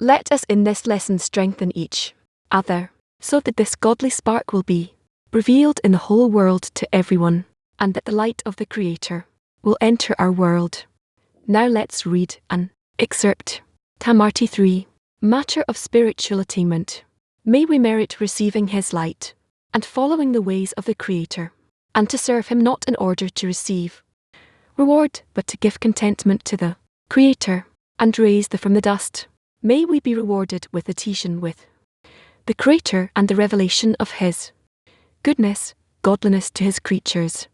Let us in this lesson strengthen each other, so that this godly spark will be revealed in the whole world to everyone, and that the light of the Creator will enter our world. Now let's read an excerpt. Tamarti 3. Matter of spiritual attainment. May we merit receiving His light, and following the ways of the Creator, and to serve Him not in order to receive reward, but to give contentment to the Creator, and raise the from the dust. May we be rewarded with adhesion with the Creator and the revelation of His goodness, godliness to His creatures.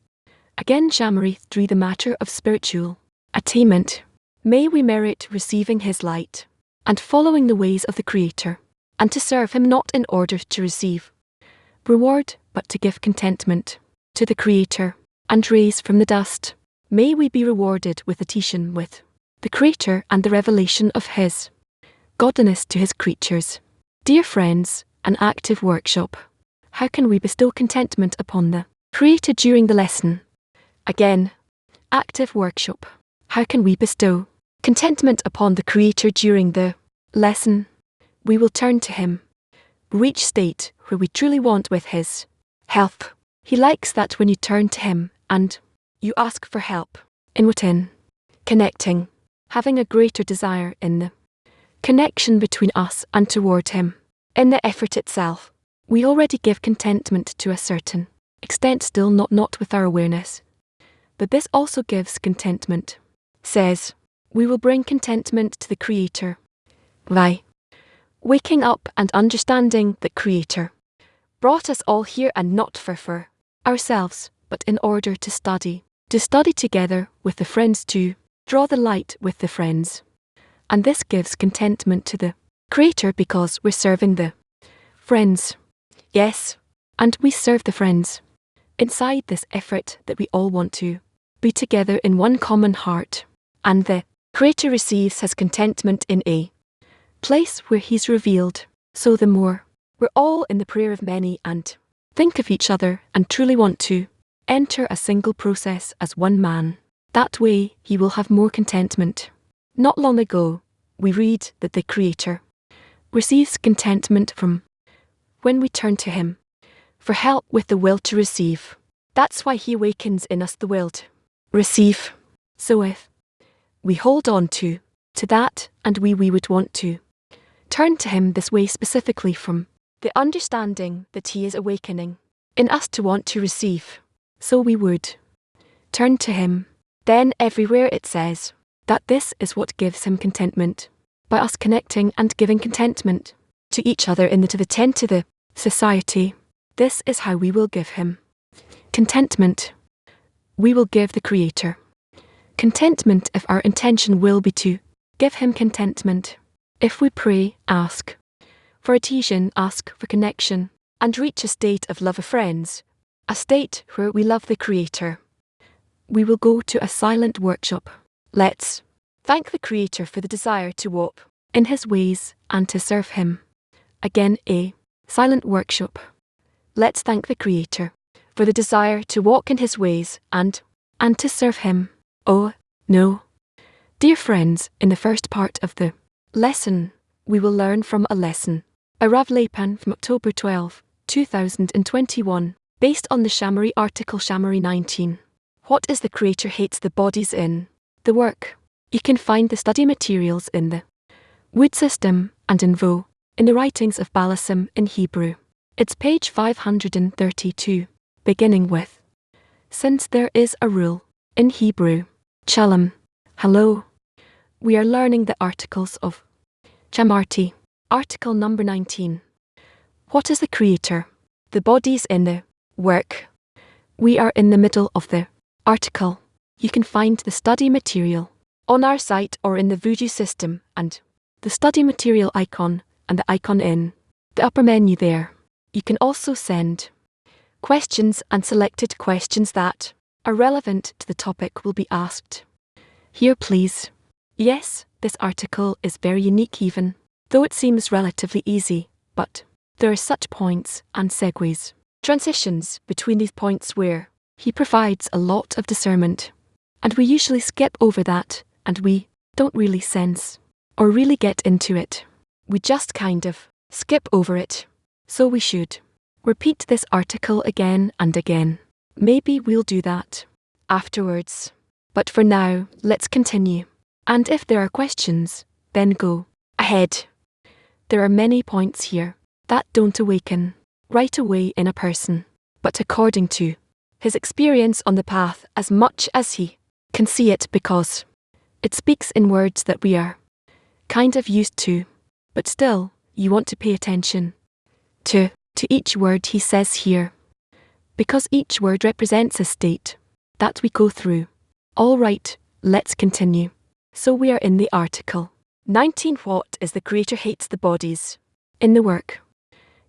Again, Shamari 3. The matter of spiritual attainment. May we merit receiving His light, and following the ways of the Creator, and to serve Him not in order to receive reward, but to give contentment to the Creator, and raise from the dust. May we be rewarded with adhesion with the Creator and the revelation of His godliness to His creatures. Dear friends, an active workshop. How can we bestow contentment upon the Creator during the lesson? Again, active workshop. How can we bestow contentment upon the Creator during the lesson? We will turn to Him. Reach state where we truly want with His help. He likes that when you turn to Him and you ask for help. In within, connecting, having a greater desire in the connection between us and toward Him. In the effort itself, we already give contentment to a certain extent, still not with our awareness. But this also gives contentment. Says, we will bring contentment to the Creator by waking up and understanding that Creator brought us all here, and not for ourselves, but in order to study together with the friends, to draw the light with the friends. And this gives contentment to the Creator because we're serving the friends. Yes, and we serve the friends inside this effort that we all want to be together in one common heart. And the Creator receives His contentment in a place where He's revealed. So the more we're all in the prayer of many and think of each other and truly want to enter a single process as one man, that way He will have more contentment. Not long ago, we read that the Creator receives contentment from when we turn to Him for help with the will to receive. That's why He awakens in us the will to receive. So if we hold on to that, and we would want to turn to Him this way specifically from the understanding that He is awakening in us to want to receive. So we would turn to Him. Then everywhere it says that this is what gives Him contentment. By us connecting and giving contentment to each other in to the society. This is how we will give Him contentment. We will give the Creator contentment if our intention will be to give Him contentment. If we pray, ask for adhesion, ask for connection, and reach a state of love of friends, a state where we love the Creator, we will go to a silent workshop. Let's thank the Creator for the desire to walk in His ways and to serve Him. Again, a silent workshop. Let's thank the Creator for the desire to walk in His ways and to serve Him. Oh, no. Dear friends, in the first part of the lesson, we will learn from a lesson by Rav Laitman from October 12, 2021, based on the Shamari article Shamari 19. What is the Creator hates the bodies in the work? You can find the study materials in the Wood System and in Vo, in the writings of Balasim in Hebrew. It's page 532, beginning with, since there is a rule, in Hebrew, Shalom. Hello. We are learning the articles of Chamarti. Article number 19. What is the Creator? The bodies in the work. We are in the middle of the article. You can find the study material on our site or in the Voodoo system, and the study material icon and the icon in the upper menu there. You can also send questions, and selected questions that are relevant to the topic will be asked. Here please. Yes, this article is very unique even though it seems relatively easy, but there are such points and segues, transitions between these points where he provides a lot of discernment. And we usually skip over that, and we don't really sense or really get into it. we just kind of skip over it. So we should repeat this article again and again. Maybe we'll do that afterwards. But for now, let's continue. And if there are questions, then go ahead. There are many points here that don't awaken right away in a person, but according to his experience on the path as much as he can see it, because it speaks in words that we are kind of used to, but still, you want to pay attention to each word he says here, because each word represents a state that we go through. All right, let's continue. So we are in the article 19. What is the Creator hates the bodies in the work?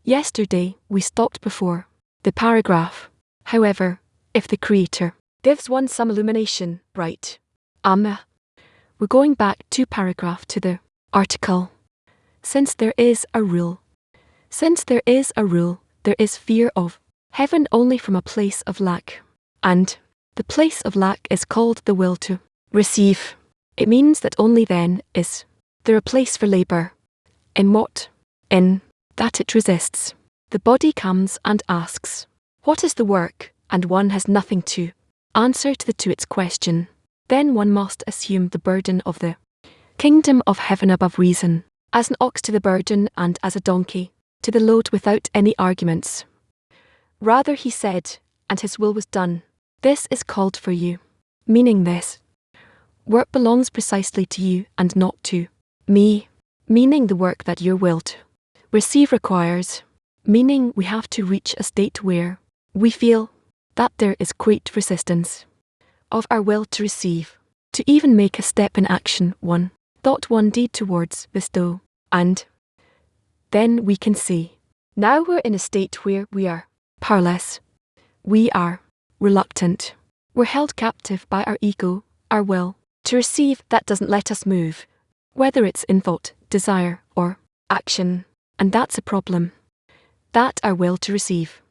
Yesterday, we stopped before the paragraph. However, if the Creator gives one some illumination, right? We're going back to paragraph to the article. Since there is a rule, there is fear of heaven only from a place of lack. And the place of lack is called the will to receive. It means that only then is there a place for labour. In what? In that it resists. The body comes and asks, what is the work? And one has nothing to answer to its question. Then one must assume the burden of the kingdom of heaven above reason, as an ox to the burden and as a donkey to the load without any arguments. Rather he said, and his will was done. This is called for you. Meaning this work belongs precisely to you and not to me. Meaning the work that your will to receive requires. Meaning we have to reach a state where we feel that there is great resistance of our will to receive, to even make a step in action, one thought, one deed towards bestow, and then we can see. Now we're in a state where we are powerless. We are reluctant. We're held captive by our ego, our will to receive that doesn't let us move, whether it's in thought, desire, or action. And that's a problem. That our will to receive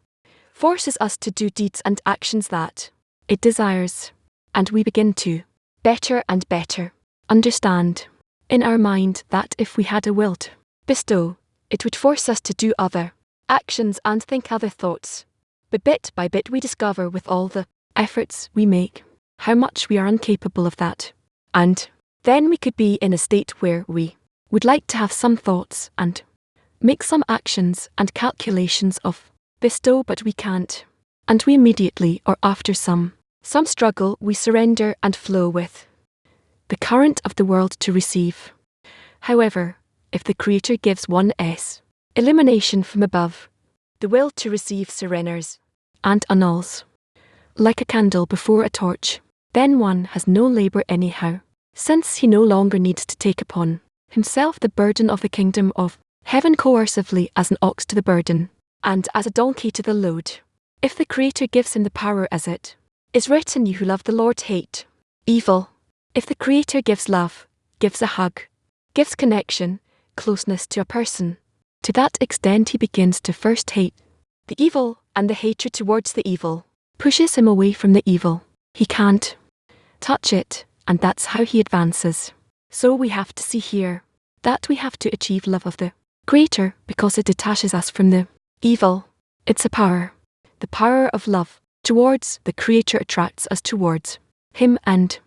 forces us to do deeds and actions that it desires. And we begin to better and better understand in our mind that if we had a will to bestow, it would force us to do other actions and think other thoughts. But bit by bit we discover with all the efforts we make how much we are incapable of that. And then we could be in a state where we would like to have some thoughts and make some actions and calculations of bestow, but we can't. And we immediately, or after some struggle, we surrender and flow with the current of the world to receive. However, if the Creator gives one illumination from above, the will to receive surrenders and annuls, like a candle before a torch. Then one has no labour anyhow, since he no longer needs to take upon himself the burden of the kingdom of heaven coercively as an ox to the burden, and as a donkey to the load. If the Creator gives him the power, as it is written, you who love the Lord hate evil. If the Creator gives love, gives a hug, gives connection, closeness to a person, to that extent he begins to first hate the evil, and the hatred towards the evil pushes him away from the evil. He can't touch it, and that's how he advances. So we have to see here that we have to achieve love of the Creator because it detaches us from the evil. It's a power. The power of love towards the Creator attracts us towards him and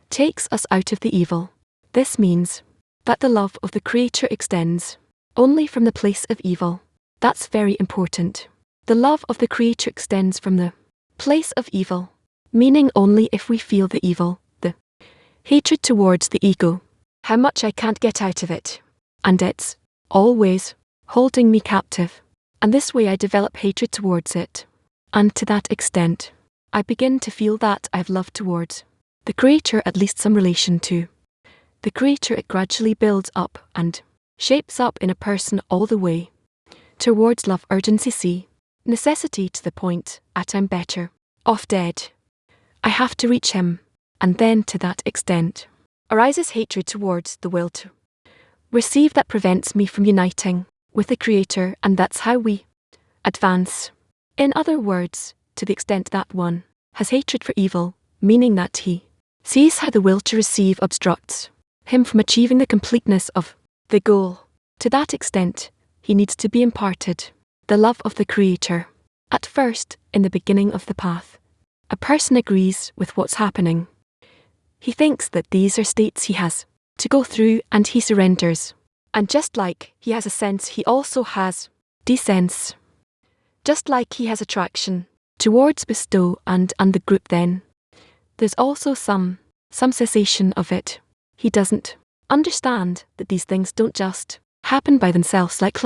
takes us out of the evil. This means that the love of the Creator extends only from the place of evil. That's very important. The love of the Creator extends from the place of evil, meaning only if we feel the evil, the hatred towards the ego, how much I can't get out of it, and it's always holding me captive. And this way I develop hatred towards it. And to that extent, I begin to feel that I have love towards the Creator, at least some relation to the Creator. It gradually builds up and shapes up in a person all the way towards love, urgency, necessity, to the point at I'm better off dead. I have to reach him, and then to that extent arises hatred towards the will to receive that prevents me from uniting with the Creator, and that's how we advance. In other words, to the extent that one has hatred for evil, meaning that he sees how the will to receive obstructs him from achieving the completeness of the goal. To that extent, he needs to be imparted the love of the Creator. At first, in the beginning of the path, a person agrees with what's happening. He thinks that these are states he has to go through, and he surrenders. And just like he has a sense, he also has descents. Just like he has attraction towards bestow and the group, then there's also some cessation of it. He doesn't understand that these things don't just happen by themselves like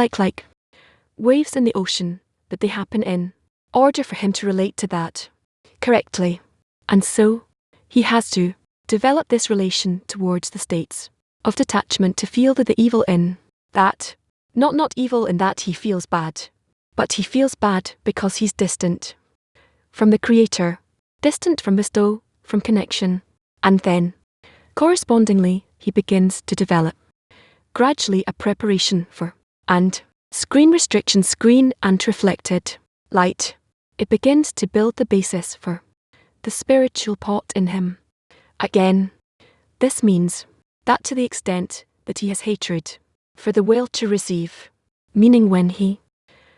waves in the ocean, that they happen in order for him to relate to that correctly. And so, he has to develop this relation towards the states of detachment to feel that the evil in that, not evil in that he feels bad, but he feels bad because he's distant from the Creator, distant from bestow, from connection, and then, correspondingly, he begins to develop gradually a preparation for and screen restriction, screen and reflected light. It begins to build the basis for the spiritual pot in him. Again, this means that to the extent that he has hatred for the will to receive, meaning when he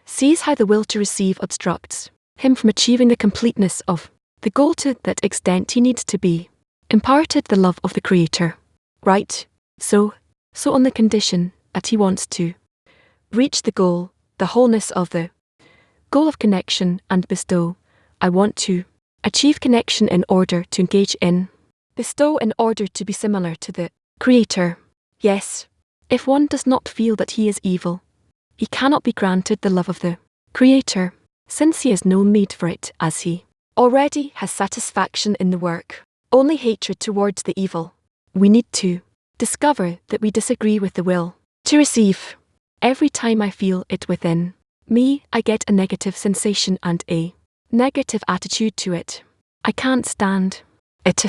sees how the will to receive obstructs him from achieving the completeness of the goal, to that extent he needs to be imparted the love of the Creator. Right? So on the condition that he wants to reach the goal, the wholeness of the goal of connection and bestow. I want to achieve connection in order to engage in bestow, in order to be similar to the Creator. Yes, if one does not feel that he is evil, he cannot be granted the love of the Creator, since he has no need for it, as he already has satisfaction in the work. Only hatred towards the evil. We need to discover that we disagree with the will to receive. Every time I feel it within me, I get a negative sensation and a negative attitude to it. I can't stand it.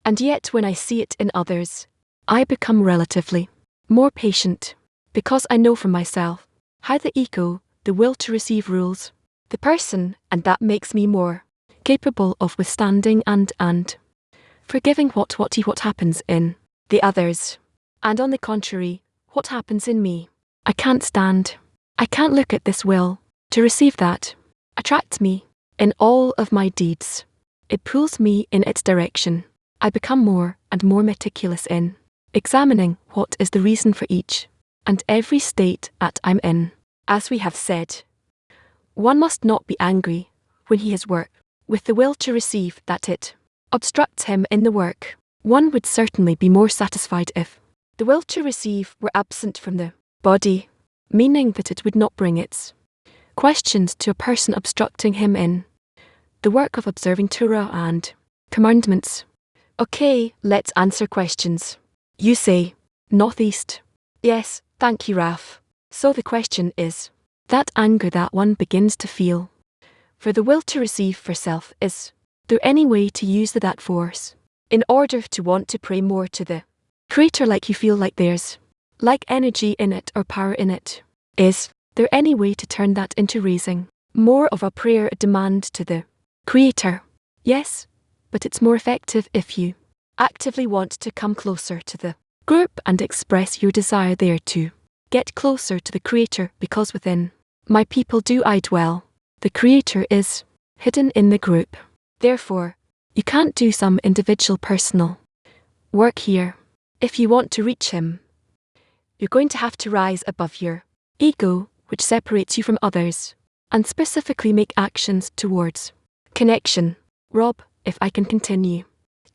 And yet when I see it in others, I become relatively more patient, because I know from myself how the ego, the will to receive, rules the person, and that makes me more capable of withstanding and forgiving what happens in the others. And on the contrary, what happens in me, I can't stand. I can't look at this will to receive that attracts me in all of my deeds. It pulls me in its direction. I become more and more meticulous in examining what is the reason for each and every state that I'm in. As we have said, one must not be angry when he has work with the will to receive that it obstructs him in the work. One would certainly be more satisfied if the will to receive were absent from the body, meaning that it would not bring its questions to a person obstructing him in the work of observing Torah and commandments. Okay, let's answer questions. You say, northeast. Yes, thank you, Raf. So the question is, that anger that one begins to feel for the will to receive for self, is there any way to use that force in order to want to pray more to the Creator, like you feel like there's like energy in it or power in it? Is there any way to turn that into raising more of a prayer demand to the Creator? Yes, but it's more effective if you actively want to come closer to the group and express your desire there to get closer to the Creator, because within my people do I dwell. The Creator is hidden in the group. Therefore, you can't do some individual personal work here. If you want to reach him, you're going to have to rise above your ego, which separates you from others, and specifically make actions towards connection. Rob, if I can continue.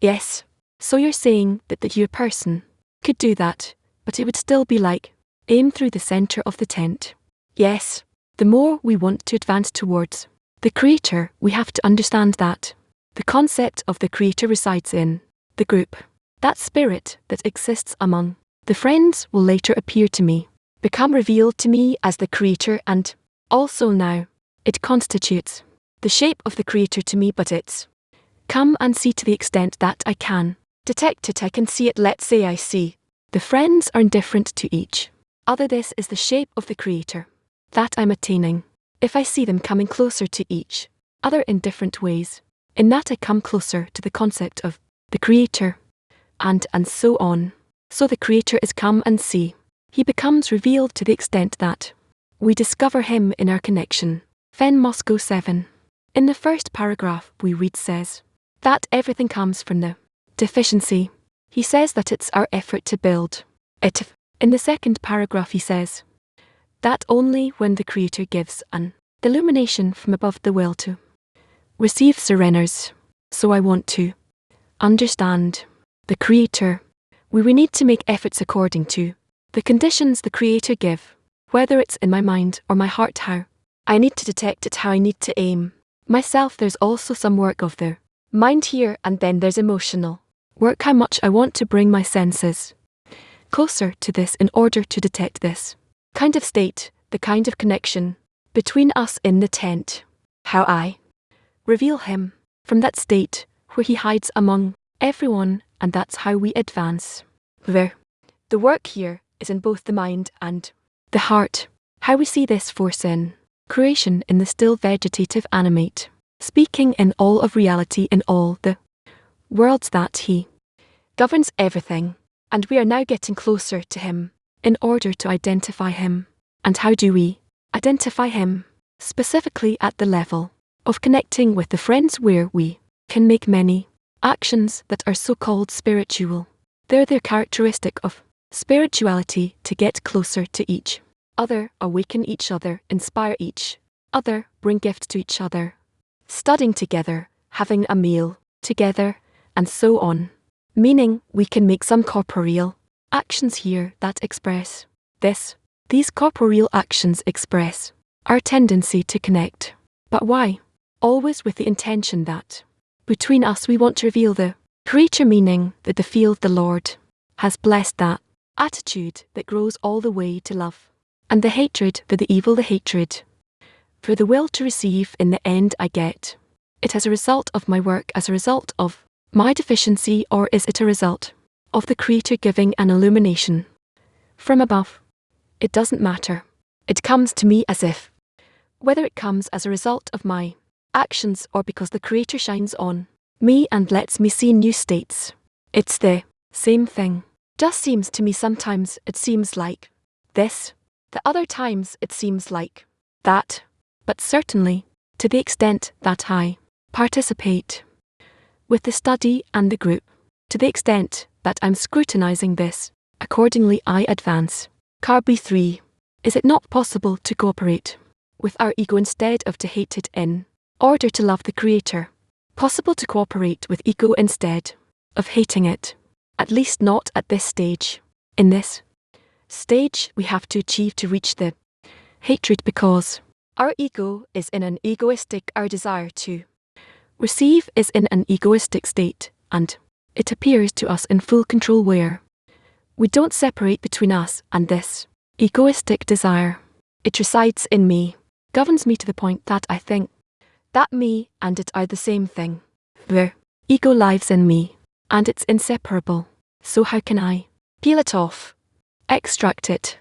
Yes. So you're saying that you, a person, could do that, but it would still be like aim through the center of the tent. Yes. The more we want to advance towards the Creator, we have to understand that the concept of the Creator resides in the group. That spirit that exists among the friends will later appear to me, become revealed to me as the Creator, and also now it constitutes the shape of the Creator to me, but it's come and see to the extent that I can detect it, I can see it. Let's say I see the friends are indifferent to each other. This is the shape of the Creator that I'm attaining. If I see them coming closer to each other in different ways, in that I come closer to the concept of the Creator, and so on. So the Creator is come and see He becomes revealed to the extent that we discover him in our connection. Fen Moscow 7. In the first paragraph we read says that everything comes from the deficiency. He says that it's our effort to build it. In the second paragraph he says that only when the Creator gives an illumination from above the will to receive surrenders. So I want to understand the Creator. We need to make efforts according to the conditions the Creator give, whether it's in my mind or my heart, how I need to detect it, how I need to aim myself. There's also some work of the mind here, and then there's emotional work, how much I want to bring my senses closer to this in order to detect this kind of state, the kind of connection between us in the tent, how I reveal him from that state where he hides among everyone, and that's how we advance. There, the work here is in both the mind and the heart, how we see this force in creation, in the still vegetative animate, speaking in all of reality, in all the worlds that he governs everything, and we are now getting closer to him in order to identify him. And how do we identify him? Specifically at the level of connecting with the friends, where we can make many actions that are so-called spiritual. They're the characteristic of spirituality, to get closer to each other, awaken each other, inspire each other, bring gifts to each other, studying together, having a meal together, and so on. Meaning we can make some corporeal actions here that express this. These corporeal actions express our tendency to connect. But why? Always with the intention that between us we want to reveal the Creator, meaning that the field the Lord has blessed, that attitude that grows all the way to love, and the hatred for the evil, the hatred for the will to receive. In the end I get it as a result of my work, as a result of my deficiency, or is it a result of the Creator giving an illumination from above? It doesn't matter. It comes to me as if, whether it comes as a result of my actions or because the Creator shines on me and lets me see new states. It's the same thing. Just seems to me sometimes it seems like this, the other times it seems like that, but certainly, to the extent that I participate with the study and the group, to the extent that I'm scrutinizing this, accordingly I advance. Carby 3. Is it not possible to cooperate with our ego instead of to hate it in order to love the Creator? Possible to cooperate with ego instead of hating it? At least not at this stage. In this stage we have to achieve to reach the hatred, because our ego is in an egoistic, our desire to receive is in an egoistic state, and it appears to us in full control, where we don't separate between us and this egoistic desire. It resides in me, governs me to the point that I think that me and it are the same thing. The ego lives in me, and it's inseparable. So how can I peel it off, extract it,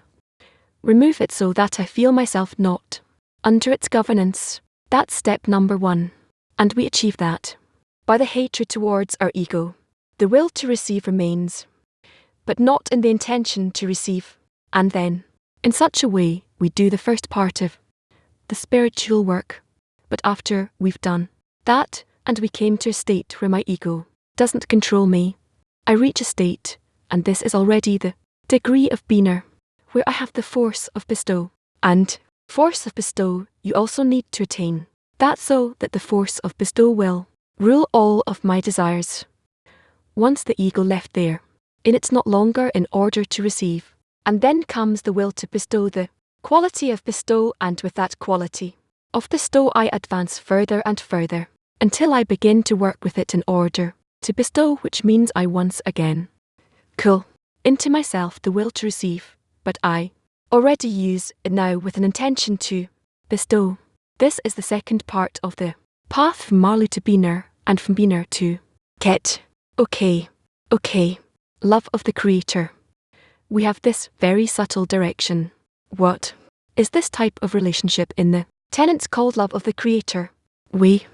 remove it so that I feel myself not under its governance? That's step number 1. And we achieve that by the hatred towards our ego. The will to receive remains, but not in the intention to receive. And then, in such a way, we do the first part of the spiritual work. But after we've done that, and we came to a state where my ego doesn't control me, I reach a state, and this is already the degree of beginner, where I have the force of bestow. And force of bestow you also need to attain that, so that the force of bestow will rule all of my desires. Once the ego left there, in it's not longer in order to receive. And then comes the will to bestow, the quality of bestow, and with that quality of bestow I advance further and further, until I begin to work with it in order to bestow, which means I once again cull into myself the will to receive, but I already use it now with an intention to bestow. This is the second part of the path from Marley to beginner, and from beginner to get. Okay. Love of the Creator. We have this very subtle direction. What is this type of relationship in the tenets called love of the Creator? We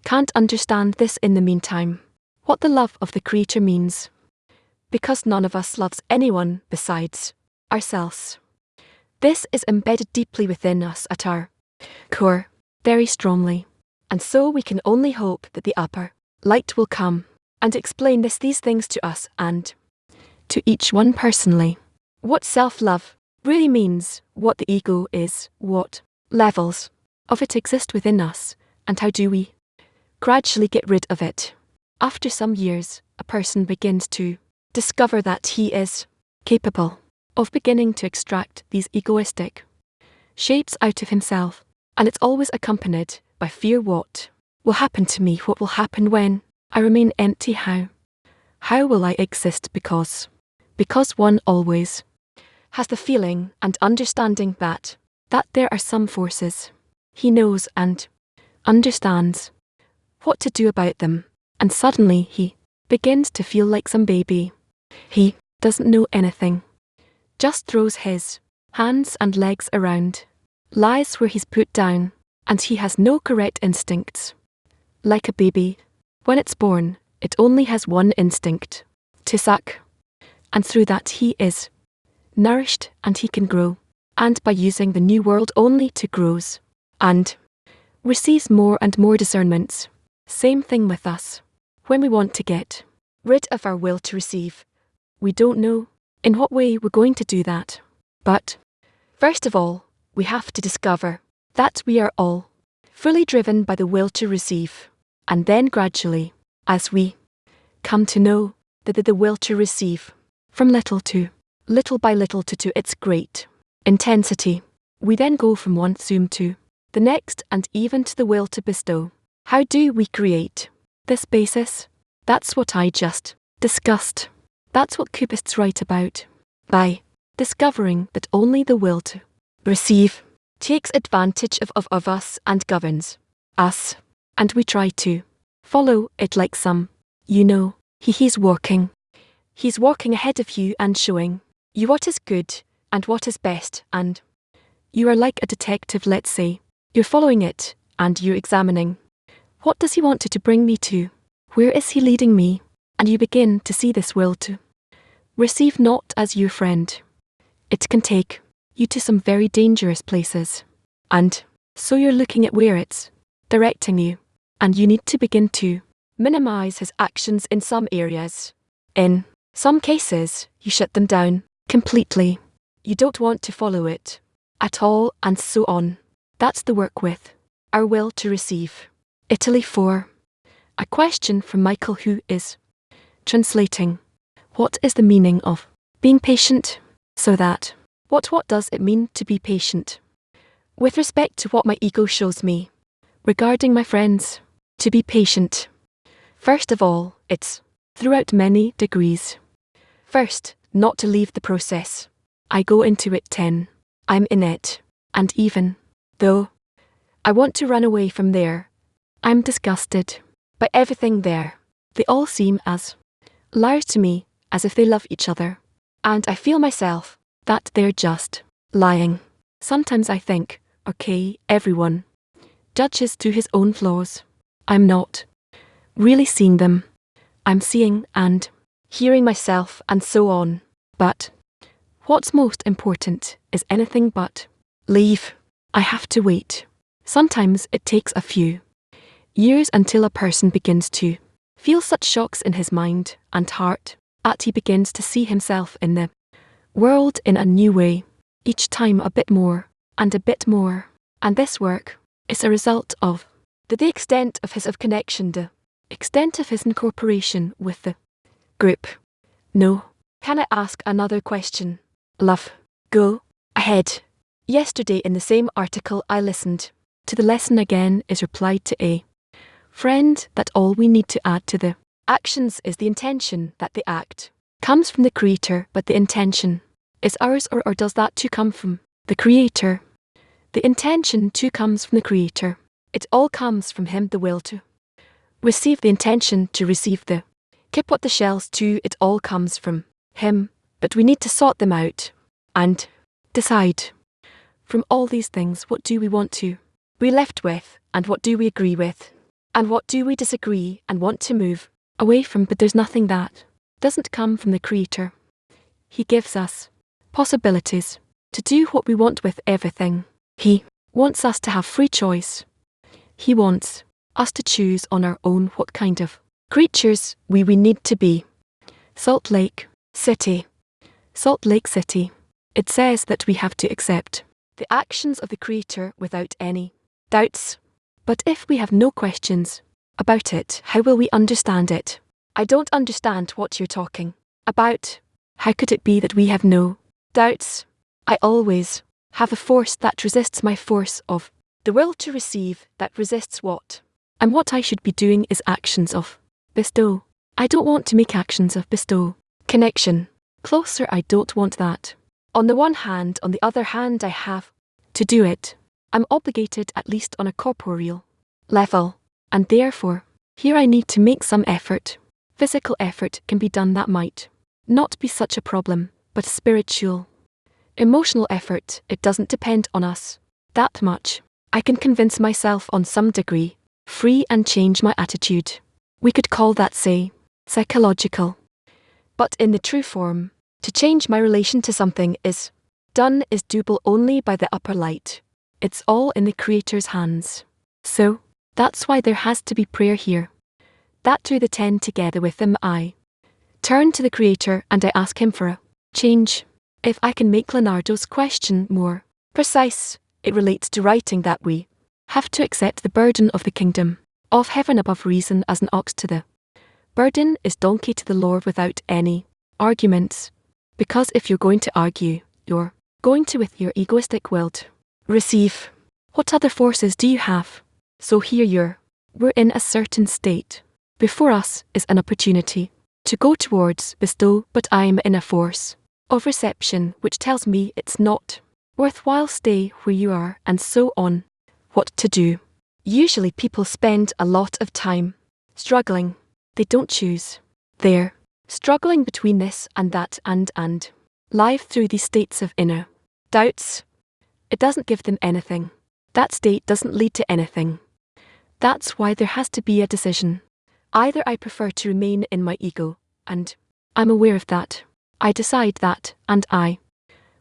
can't understand this in the meantime, what the love of the Creator means, because none of us loves anyone besides ourselves. This is embedded deeply within us at our core, very strongly. And so we can only hope that the upper light will come and explain these things to us and to each one personally. What self-love really means, what the ego is, what levels of it exist within us, and how do we gradually get rid of it. After some years, a person begins to discover that he is capable of beginning to extract these egoistic shapes out of himself, and it's always accompanied by fear. What will happen to me? What will happen when I remain empty? How will I exist? Because one always has the feeling and understanding that there are some forces he knows and understands what to do about them, and suddenly he begins to feel like some baby. He doesn't know anything, just throws his hands and legs around, lies where he's put down, and he has no correct instincts. Like a baby, when it's born, it only has one instinct: to suck. And through that he is nourished and he can grow, and by using the new world only to grows and receives more and more discernments. Same thing with us. When we want to get rid of our will to receive, we don't know in what way we're going to do that. But first of all, we have to discover that we are all fully driven by the will to receive, and then gradually, as we come to know the will to receive from little by little to its great intensity, we then go from one zoom to the next and even to the will to bestow. How do we create this basis? That's what I just discussed. That's what Kubists write about. By discovering that only the will to receive takes advantage of us and governs us, and we try to follow it like some, he's walking. He's walking ahead of you and showing you what is good and what is best, and you are like a detective, let's say. You're following it and you're examining. What does he want to bring me to? Where is he leading me? And you begin to see this will to receive not as your friend. It can take you to some very dangerous places. And so you're looking at where it's directing you, and you need to begin to minimize his actions in some areas. In some cases, you shut them down completely. You don't want to follow it at all, and so on. That's the work with our will to receive. Italy 4. A question from Michael, who is translating. What is the meaning of being patient? So that, what does it mean to be patient? With respect to what my ego shows me regarding my friends, to be patient. First of all, it's throughout many degrees. First, not to leave the process. I go into it 10. I'm in it. And even though I want to run away from there, I'm disgusted by everything there. They all seem as liars to me, as if they love each other. And I feel myself that they're just lying. Sometimes I think, okay, everyone judges to his own flaws. I'm not really seeing them. I'm seeing and hearing myself, and so on. But what's most important is anything but leave. I have to wait. Sometimes it takes a few years until a person begins to feel such shocks in his mind and heart that he begins to see himself in the world in a new way, each time a bit more and a bit more. And this work is a result of the extent of his connection, the extent of his incorporation with the group. No. Can I ask another question? Love. Go ahead. Yesterday in the same article I listened to the lesson again is replied to a friend that all we need to add to the actions is the intention, that the act comes from the Creator, but the intention is ours, or does that too come from the Creator? The intention too comes from the Creator. It all comes from Him, the will to receive, the intention to receive, the keep what the shells too, it all comes from Him, but we need to sort them out and decide from all these things, what do we want to be left with, and what do we agree with, and what do we disagree and want to move away from. But there's nothing that doesn't come from the Creator. He gives us possibilities, to do what we want with everything. He wants us to have free choice. He wants us to choose on our own what kind of creatures we need to be. Salt Lake City. Salt Lake City. It says that we have to accept the actions of the Creator without any doubts. But if we have no questions about it, how will we understand it? I don't understand what you're talking about. How could it be that we have no doubts? I always have a force that resists my force of the will to receive that resists what? And what I should be doing is actions of bestow. I don't want to make actions of bestow. Connection. Closer, I don't want that. On the one hand, on the other hand, I have to do it. I'm obligated at least on a corporeal level. And therefore, here I need to make some effort. Physical effort can be done, that might not be such a problem, but spiritual, emotional effort, it doesn't depend on us that much. I can convince myself on some degree, free, and change my attitude. We could call that, say, psychological. But in the true form, to change my relation to something is doable only by the upper light. It's all in the Creator's hands. So, that's why there has to be prayer here. That through the 10 together with them I turn to the Creator and I ask Him for a change. If I can make Leonardo's question more precise, it relates to writing that we have to accept the burden of the kingdom of heaven above reason as an ox to the burden is donkey to the Lord without any arguments. Because if you're going to argue, you're going to with your egoistic will to receive. What other forces do you have? So here we're in a certain state. Before us is an opportunity to go towards bestow, but I am in a force of reception which tells me it's not worthwhile, stay where you are, and so on. What to do? Usually people spend a lot of time struggling. They don't choose. They're struggling between this and that and live through these states of inner doubts. It doesn't give them anything. That state doesn't lead to anything. That's why there has to be a decision. Either I prefer to remain in my ego, and I'm aware of that. I decide that, and I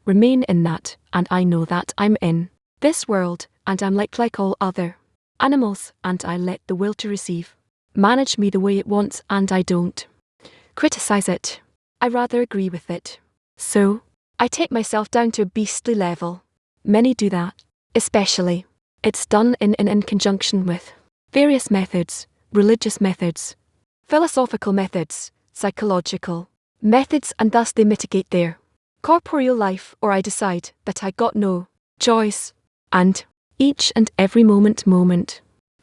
remain in that, and I know that I'm in this world, and I'm like all other animals, and I let the will to receive manage me the way it wants, and I don't criticize it. I rather agree with it. So, I take myself down to a beastly level. Many do that, especially. It's done in conjunction with various methods, religious methods, philosophical methods, psychological methods, and thus they mitigate their corporeal life, or I decide that I got no choice, and each and every moment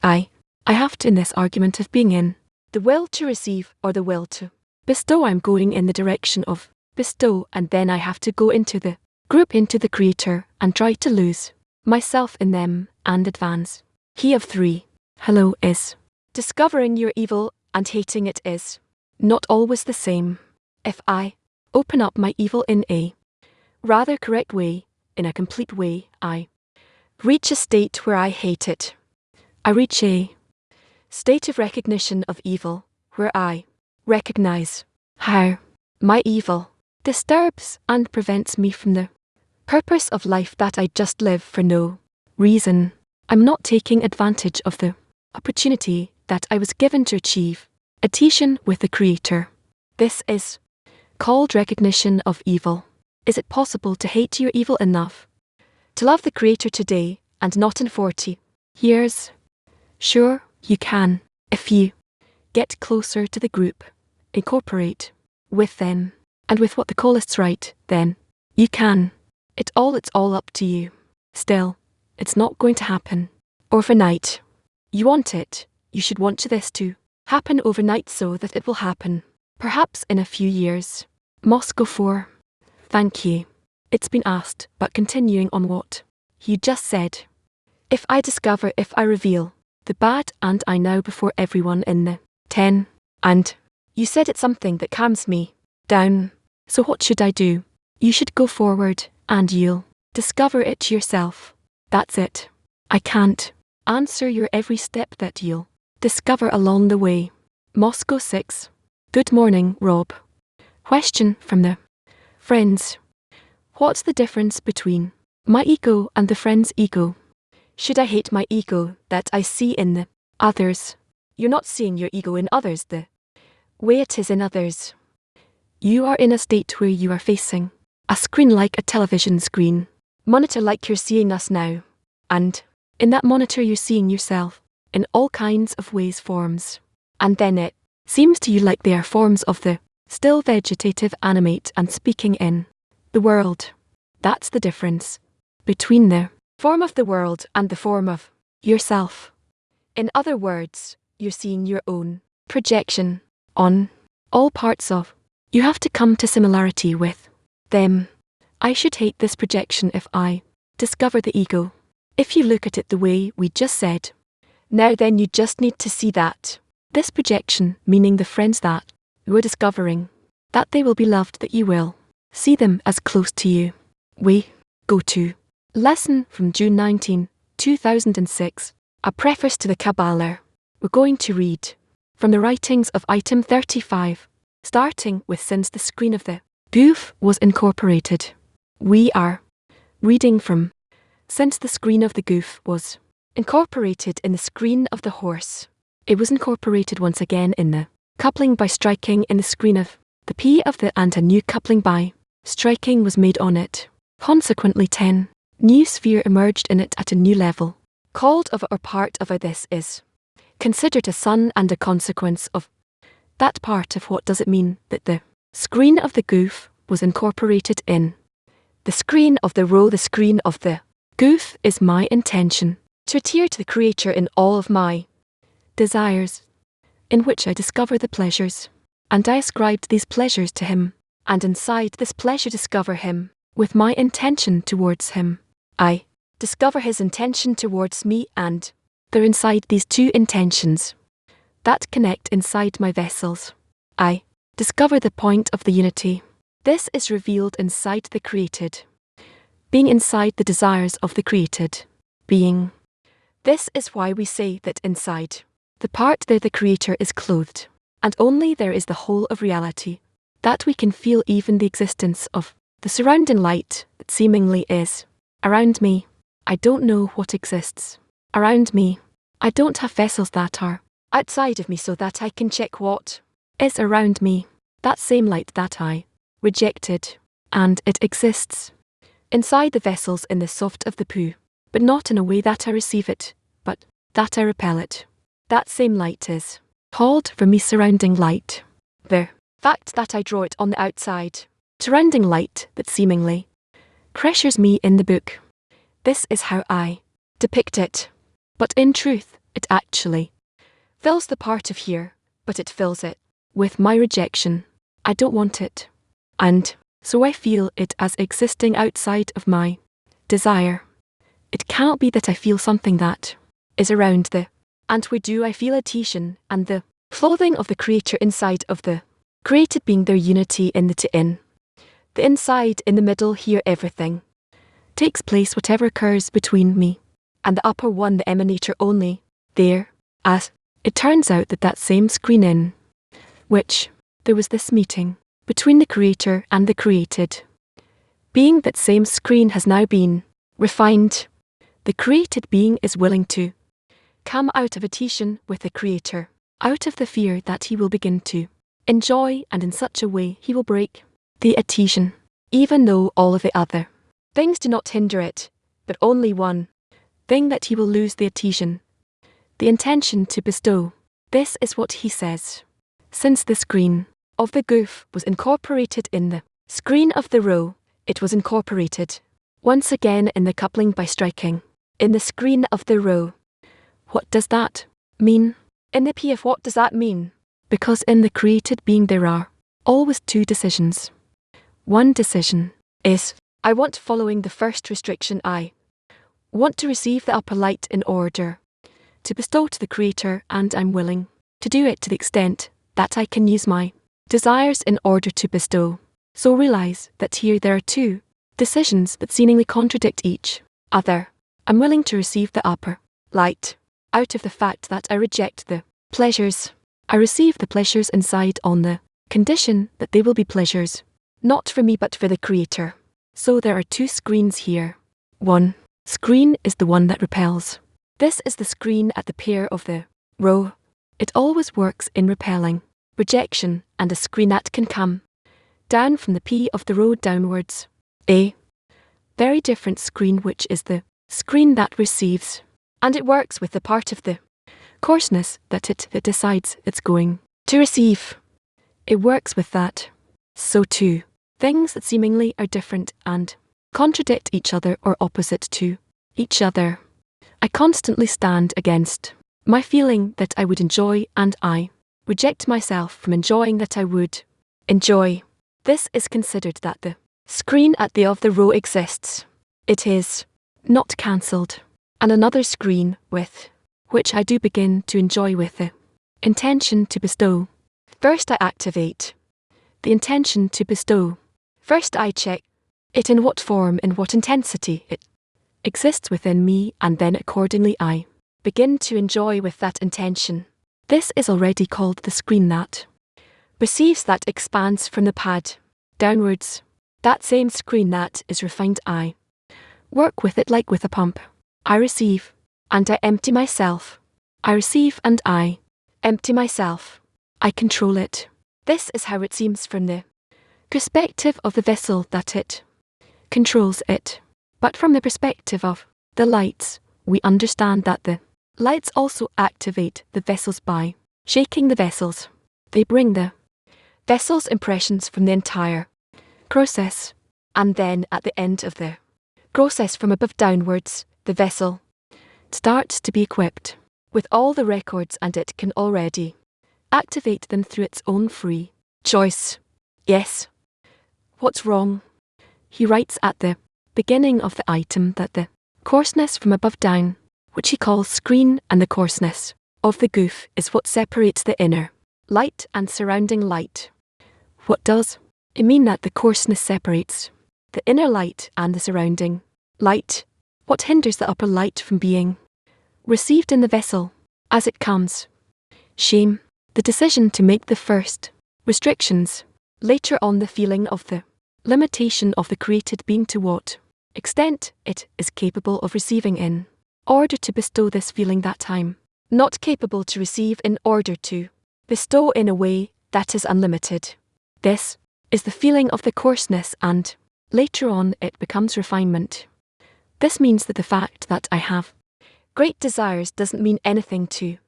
I have to, in this argument of being in the will to receive or the will to bestow, I'm going in the direction of bestow, and then I have to go into the group, into the Creator, and try to lose myself in them and advance. He of 3. Hello is discovering your evil and hating it is not always the same. If I open up my evil in a rather correct way, in a complete way, I reach a state where I hate it. I reach a state of recognition of evil, where I recognize how my evil disturbs and prevents me from the purpose of life, that I just live for no reason. I'm not taking advantage of the opportunity that I was given to achieve adhesion with the Creator. This is called recognition of evil. Is it possible to hate your evil enough to love the Creator today and not in 40 years? Sure, you can. If you get closer to the group, incorporate with them, and with what the Colists write, then you can. It's all up to you. Still, it's not going to happen overnight. You want it, you should want this to happen overnight so that it will happen, perhaps in a few years. Moscow 4. Thank you. It's been asked, but continuing on what you just said. If I discover, if I reveal the bad, and I now before everyone in the 10, and you said it's something that calms me down, so what should I do? You should go forward, and you'll discover it yourself. That's it. I can't answer your every step that you'll discover along the way. Moscow 6. Good morning, Rob. Question from the friends. What's the difference between my ego and the friend's ego? Should I hate my ego that I see in the others? You're not seeing your ego in others the way it is in others. You are in a state where you are facing a screen like a television screen, monitor like you're seeing us now. And in that monitor you're seeing yourself in all kinds of ways, forms. And then it seems to you like they are forms of the still vegetative, animate and speaking in the world. That's the difference between the form of the world and the form of yourself. In other words, you're seeing your own projection on all parts of. You have to come to similarity with them. I should hate this projection if I discover the ego. If you look at it the way we just said, now then you just need to see that this projection, meaning the friends that you are discovering, that they will be loved, that you will see them as close to you. We go to lesson from June 19, 2006, a preface to the Kabbalah. We're going to read from the writings of item 35, starting with since the screen of the goof was incorporated. We are reading from since the screen of the goof was incorporated in the screen of the horse. It was incorporated once again in the coupling by striking in the screen of the P of the, and a new coupling by striking was made on it. Consequently 10 new sphere emerged in it at a new level, called of or part of a. This is considered a son and a consequence of that part of. What does it mean that the screen of the goof was incorporated in the screen of the row? The screen of the goof is my intention to adhere to the Creator in all of my desires, in which I discover the pleasures, and I ascribed these pleasures to Him, and inside this pleasure discover Him, with my intention towards Him. I discover His intention towards me, and they're inside these two intentions that connect inside my vessels. I discover the point of the unity. This is revealed inside the created, being inside the desires of the created being. This is why we say that inside the part there the Creator is clothed, and only there is the whole of reality, that we can feel even the existence of the surrounding light that seemingly is around me. I don't know what exists around me. I don't have vessels that are outside of me so that I can check what is around me. That same light that I rejected, and it exists inside the vessels in the soft of the poo, but not in a way that I receive it, but that I repel it. That same light is called for me surrounding light. The fact that I draw it on the outside, surrounding light that seemingly pressures me in the book. This is how I depict it. But in truth, it actually fills the part of here, but it fills it with my rejection. I don't want it. And so I feel it as existing outside of my desire. It cannot be that I feel something that is around the, and we do. I feel adhesion and the clothing of the Creator inside of the created being, their unity in the to-in. The inside, in the middle, here everything takes place, whatever occurs between me and the upper one, the emanator only, there, as it turns out that same screen in which there was this meeting between the Creator and the created being, that same screen has now been refined. The created being is willing to come out of adhesion with the Creator, out of the fear that he will begin to enjoy, and in such a way he will break the adhesion, even though all of the other things do not hinder it, but only one thing, that he will lose the adhesion, the intention to bestow. This is what he says. Since the screen of the goof was incorporated in the screen of the row, it was incorporated once again in the coupling by striking in the screen of the row. What does that mean? In the P of what does that mean? Because in the created being there are always two decisions. One decision is, I want, following the first restriction, I want to receive the upper light in order to bestow to the Creator, and I'm willing to do it to the extent that I can use my desires in order to bestow. So realize that here there are two decisions that seemingly contradict each other. I'm willing to receive the upper light out of the fact that I reject the pleasures. I receive the pleasures inside on the condition that they will be pleasures, not for me but for the Creator. So there are two screens here. One screen is the one that repels. This is the screen at the pair of the row. It always works in repelling, rejection, and a screen that can come down from the P of the row downwards. A very different screen, which is the screen that receives, and it works with the part of the coarseness that it decides it's going to receive. It works with that. So too, things that seemingly are different and contradict each other or opposite to each other. I constantly stand against my feeling that I would enjoy, and I reject myself from enjoying that I would enjoy. This is considered that the screen at the of the row exists. It is not cancelled. And another screen with which I do begin to enjoy with the intention to bestow. First I activate the intention to bestow. First I check it in what form, in what intensity it exists within me, and then accordingly I begin to enjoy with that intention. This is already called the screen that receives, that expands from the pad downwards. That same screen that is refined, I work with it like with a pump. I receive, and I empty myself. I receive and I empty myself. I control it. This is how it seems from the perspective of the vessel, that it controls it. But from the perspective of the lights, we understand that the lights also activate the vessels by shaking the vessels. They bring the vessel's impressions from the entire process, and then at the end of the process from above downwards, the vessel starts to be equipped with all the records, and it can already activate them through its own free choice. Yes. What's wrong? He writes at the beginning of the item that the coarseness from above down, which he calls screen, and the coarseness of the goof is what separates the inner light and surrounding light. What does it mean that the coarseness separates the inner light and the surrounding light? What hinders the upper light from being received in the vessel as it comes? Shame, the decision to make the first restrictions, later on the feeling of the limitation of the created being to what extent it is capable of receiving in order to bestow, this feeling that time not capable to receive in order to bestow in a way that is unlimited. This is the feeling of the coarseness, and later on it becomes refinement. This means that the fact that I have great desires doesn't mean anything to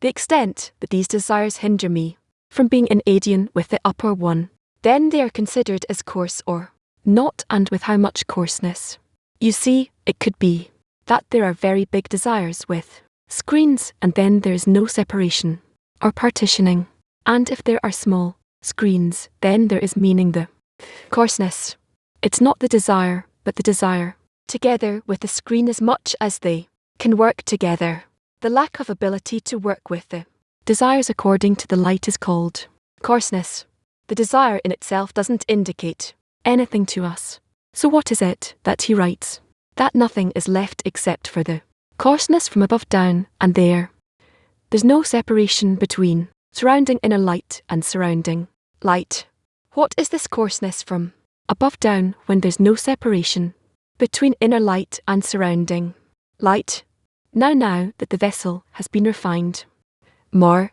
the extent that these desires hinder me from being in adian with the upper one. Then they are considered as coarse or not, and with how much coarseness. You see, it could be that there are very big desires with screens, and then there is no separation or partitioning. And if there are small screens, then there is meaning the coarseness. It's not the desire, but the desire together with the screen, as much as they can work together. The lack of ability to work with the desires according to the light is called coarseness. The desire in itself doesn't indicate anything to us. So what is it that he writes? That nothing is left except for the coarseness from above down, and there's no separation between surrounding inner light and surrounding light. What is this coarseness from above down when there's no separation between inner light and surrounding light? Now that the vessel has been refined, more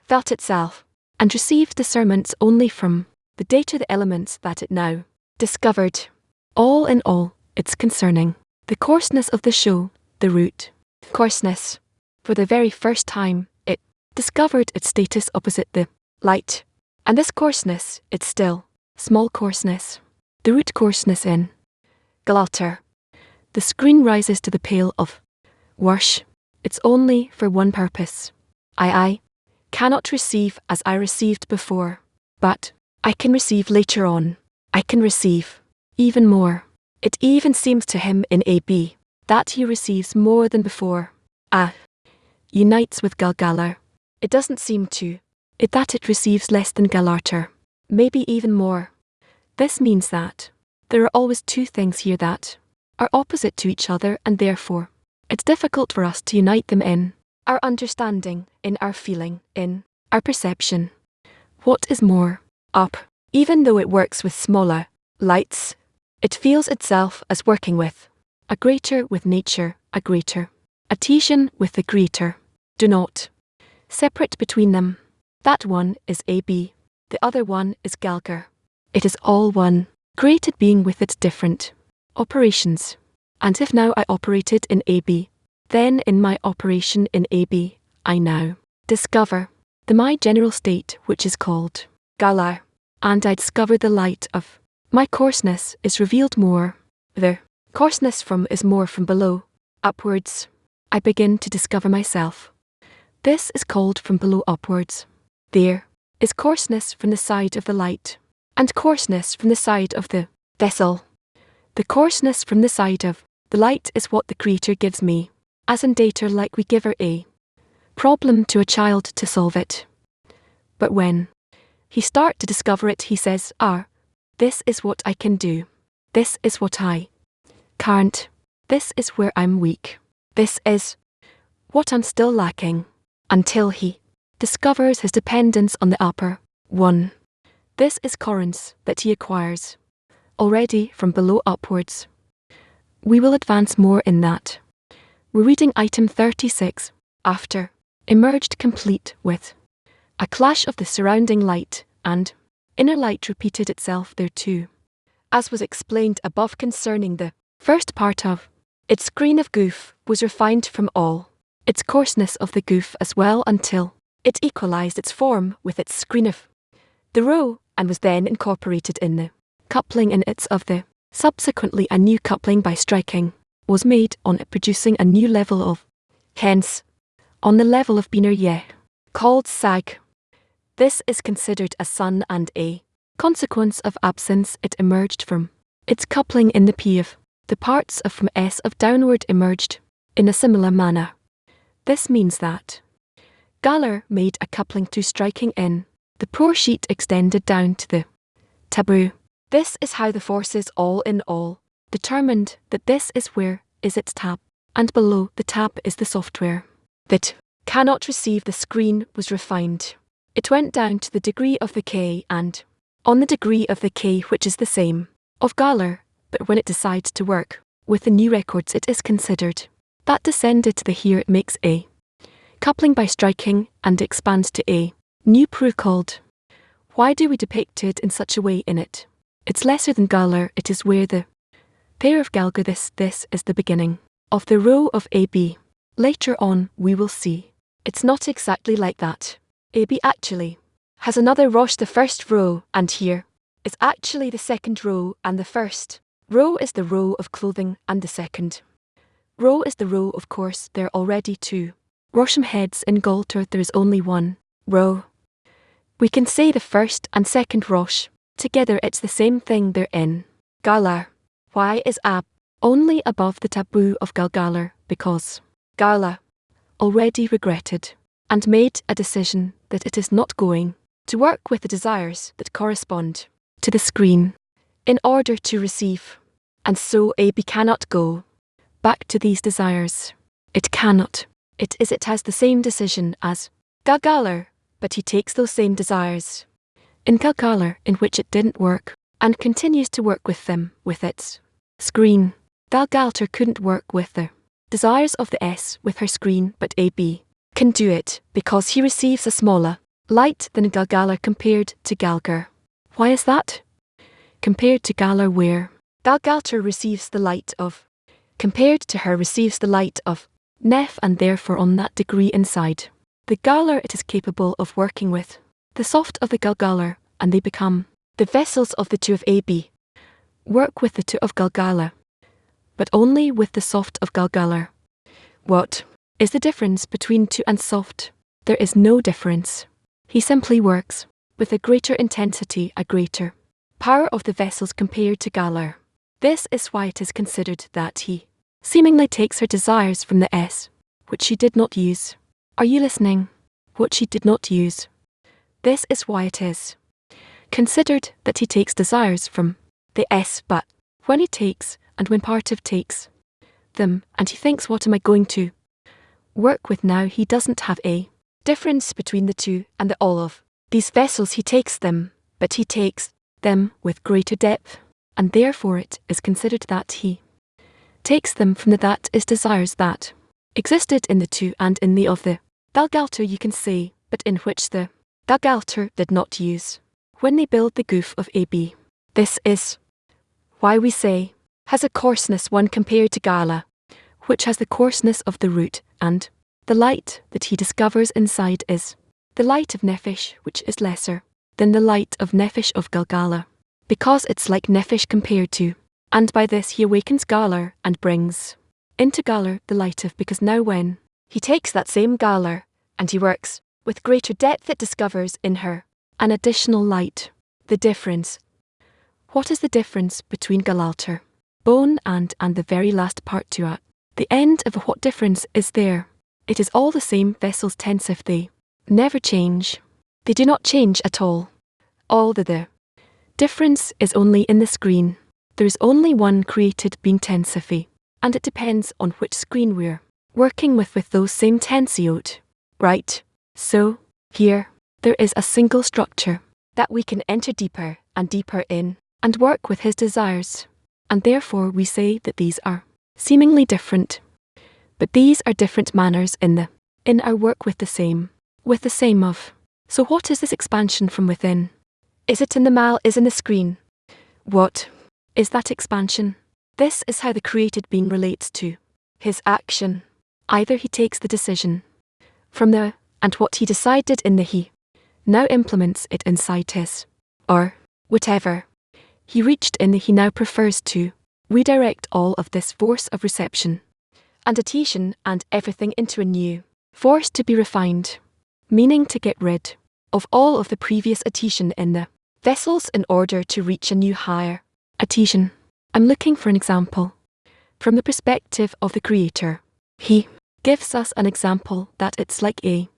felt itself, and received discernments only from the data, the elements that it now discovered. All in all, it's concerning the coarseness of the show, the root coarseness. For the very first time, it discovered its status opposite the light. And this coarseness, it's still small coarseness. The root coarseness in Galater. The screen rises to the pale of wash. It's only for one purpose. I cannot receive as I received before, but I can receive later on. I can receive even more. It even seems to him in AB that he receives more than before. Unites with Galgalar. It doesn't seem to it that it receives less than Galater, maybe even more. This means that there are always two things here that are opposite to each other, and therefore it's difficult for us to unite them in our understanding, in our feeling, in our perception. What is more, up, even though it works with smaller lights, It feels itself as working a greater with nature, a greater. Adhesion with the greater. Do not separate between them. That one is AB. The other one is Galgar. It is all one, created being with its different operations. And if now I operated in AB, then in my operation in AB, I now discover my general state which is called Galar. And I discover the light of my coarseness is revealed more. The coarseness from is more from below, upwards. I begin to discover myself. This is called from below upwards. There is coarseness from the side of the light, and coarseness from the side of the vessel. The coarseness from the side of the light is what the Creator gives me, as in data like we give her a problem to a child to solve it. But when he starts to discover it, he says, this is what I can do. This is what I can't. This is where I'm weak. This is what I'm still lacking. Until he discovers his dependence on the upper one. This is currents that he acquires already from below upwards. We will advance more in that. We're reading item 36, after emerged complete with a clash of the surrounding light and inner light repeated itself there too. As was explained above concerning the first part of its screen of goof was refined from all its coarseness of the goof as well until it equalized its form with its screen of the row and was then incorporated in the coupling in its of the subsequently a new coupling by striking was made on it producing a new level of hence on the level of Biner Ye called sag. This is considered a sun and a consequence of absence. It emerged from its coupling in the P of the parts of from S of downward emerged in a similar manner. This means that Galar made a coupling to striking in the poor sheet extended down to the taboo. This is how the forces all in all determined that this is where is its tab, and below the tab is the software that cannot receive the screen was refined. It went down to the degree of the K and on the degree of the K which is the same of Galar, but when it decides to work with the new records it is considered that descended to the here it makes a coupling by striking and expands to a new proof called. Why do we depict it in such a way in it? It's lesser than Galar, it is where the pair of Galgar this is the beginning of the row of AB. Later on we will see. It's not exactly like that. AB actually has another rosh the first row and here is actually the second row and the first row is the row of clothing and the second row is the row of course there are already two Rosham heads in Galter there is only one row. We can say the first and second rosh together it's the same thing they're in Galar. Why is Ab only above the taboo of Galgalar? Because Gala already regretted and made a decision that it is not going to work with the desires that correspond to the screen in order to receive. And so AB cannot go back to these desires. It cannot. It has the same decision as Galgalar, but he takes those same desires in Galgalar in which it didn't work and continues to work with them with its screen. Galgalter couldn't work with the desires of the S with her screen, but AB can do it because he receives a smaller light than Galgalar compared to Galgar. Why is that? Compared to Galar where Galgalter receives the light of, compared to her receives the light of Nef and therefore on that degree inside the Galar it is capable of working with the soft of the Galgalar and they become the vessels of the two of AB. Work with the two of Galgala, but only with the soft of Galgalar. What is the difference between two and soft? There is no difference. He simply works with a greater intensity, a greater power of the vessels compared to Galar. This is why it is considered that he seemingly takes her desires from the S, which she did not use. Are you listening? What she did not use. This is why it is considered that he takes desires from the S, but when he takes and when part of takes them and he thinks what am I going to work with now, he doesn't have a difference between the two and the all of these vessels. He takes them, but he takes them with greater depth. and therefore it is considered that he takes them from the that is desires that existed in the to and in the of the Dalgalter you can say, but in which the Dalgalter did not use when they build the goof of AB. This is why we say, has a coarseness one compared to Gala, which has the coarseness of the root, and the light that he discovers inside is the light of Nephish, which is lesser than the light of Nephish of Galgala, because it's like Nephish compared to, and by this he awakens Galar and brings into Galar the light of, because now when he takes that same Galar, and he works with greater depth it discovers in her an additional light. The difference. What is the difference between Galalter, bone and the very last part to it? The end of what difference is there? It is all the same vessels tense if they never change. They do not change at all. All the difference is only in the screen. There is only one created being tensifi, and it depends on which screen we're working with those same tensiote. Right? So, here, there is a single structure that we can enter deeper and deeper in, and work with his desires. And therefore we say that these are seemingly different. But these are different manners in our work with the same of. So what is this expansion from within? Is it in the mal, is in the screen? What is that expansion? This is how the created being relates to his action. Either he takes the decision from the, and what he decided in the he now implements it inside his, or whatever he reached in the he now prefers to redirect all of this force of reception and adhesion and everything into a new force to be refined, meaning to get rid of all of the previous adhesion in the vessels in order to reach a new higher adhesion. I'm looking for an example from the perspective of the Creator. He gives us an example that it's like a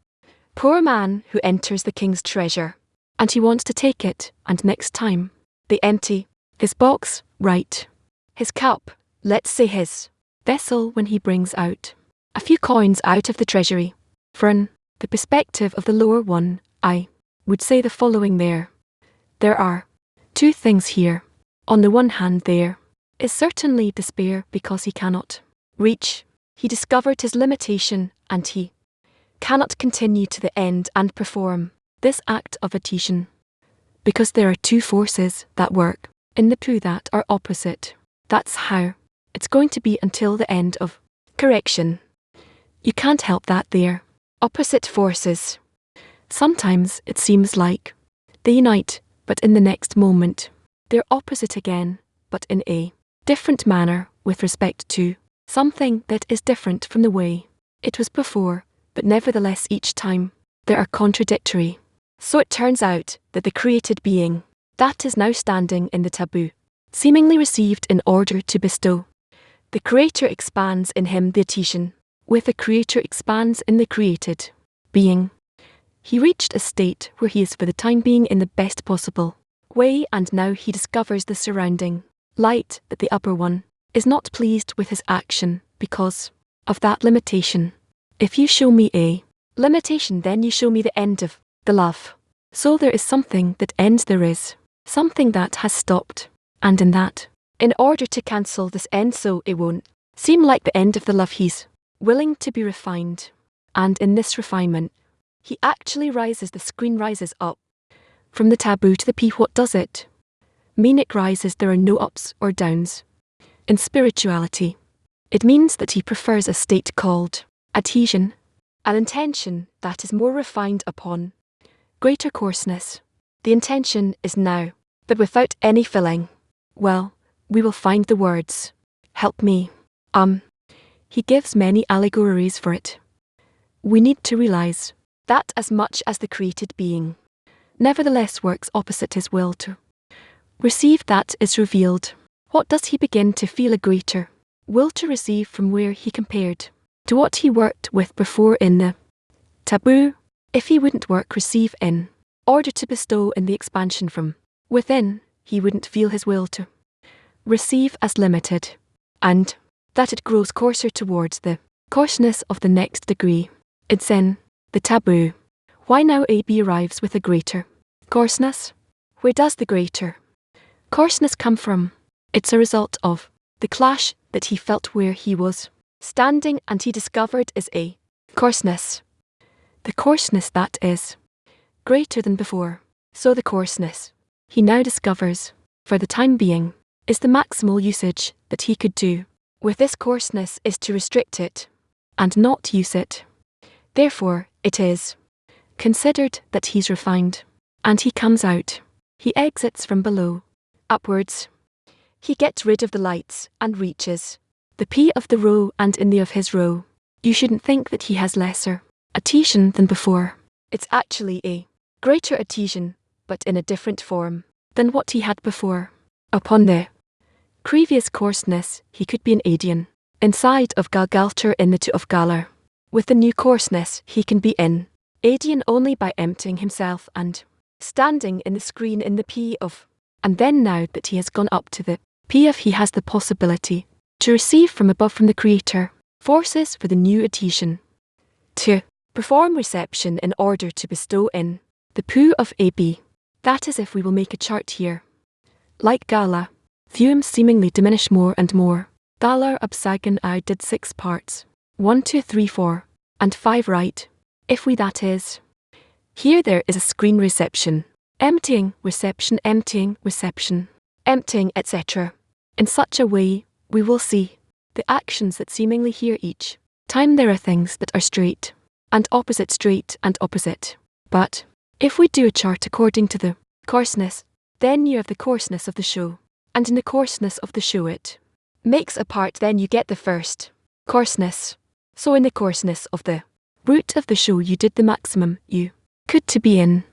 poor man who enters the king's treasure, and he wants to take it, and next time they empty his box, right? His cup, let's say his vessel, when he brings out a few coins out of the treasury. From the perspective of the lower one, I would say the following there. There are two things here. On the one hand, there is certainly despair because he cannot reach. He discovered his limitation, and he cannot continue to the end and perform this act of adhesion. Because there are two forces that work in the two that are opposite. That's how it's going to be until the end of correction. You can't help that there. Opposite forces. Sometimes it seems like they unite, but in the next moment, they're opposite again, but in a different manner with respect to something that is different from the way it was before, but nevertheless each time they are contradictory. So it turns out that the created being that is now standing in the taboo, seemingly received in order to bestow, the Creator expands in him the adhesion, with the Creator expands in the created being. He reached a state where he is for the time being in the best possible way, and now he discovers the surrounding light that the upper one is not pleased with his action because of that limitation. If you show me a limitation, then you show me the end of the love. So there is something that ends, there is something that has stopped, and in that, in order to cancel this end so it won't seem like the end of the love, he's willing to be refined. And in this refinement, he actually rises, the screen rises up from the taboo to the P. What does it mean? It rises, there are no ups or downs. In spirituality, it means that he prefers a state called adhesion, an intention that is more refined upon greater coarseness. The intention is now, but without any filling. Well, we will find the words. Help me. He gives many allegories for it. We need to realize that as much as the created being nevertheless works opposite his will to receive that is revealed, what does he begin to feel? A greater will to receive from where he compared to what he worked with before in the taboo. If he wouldn't work receive in order to bestow in the expansion from within, he wouldn't feel his will to receive as limited, and that it grows coarser towards the coarseness of the next degree. It's in the taboo. Why now AB arrives with a greater coarseness? Where does the greater coarseness come from? It's a result of the clash that he felt where he was standing, and he discovered is a coarseness. The coarseness that is greater than before. So the coarseness he now discovers, for the time being, is the maximal usage that he could do with this coarseness is to restrict it and not use it. Therefore, it is considered that he's refined, and he comes out. He exits from below, upwards. He gets rid of the lights and reaches the P of the row, and in the of his row. You shouldn't think that he has lesser adhesion than before. It's actually a greater adhesion, but in a different form than what he had before. Upon the previous coarseness, he could be an Adian inside of Galgalter in the two of Galar. With the new coarseness, he can be in Adian only by emptying himself and standing in the screen in the P of. And then now that he has gone up to the P of, he has the possibility to receive from above from the Creator forces for the new adhesion. To perform reception in order to bestow in the Poo of AB. That is if we will make a chart here. Like Gala, Thuum seemingly diminish more and more. Galar Absagan I did 6 parts. 1, 2, 3, 4, and 5 right. If we that is. Here there is a screen reception. Emptying, reception, emptying, etc. In such a way, we will see the actions that seemingly here each time there are things that are straight and opposite. But if we do a chart according to the coarseness, then you have the coarseness of the show, and in the coarseness of the show it makes a part, then you get the first coarseness. So in the coarseness of the root of the show you did the maximum you could to be in.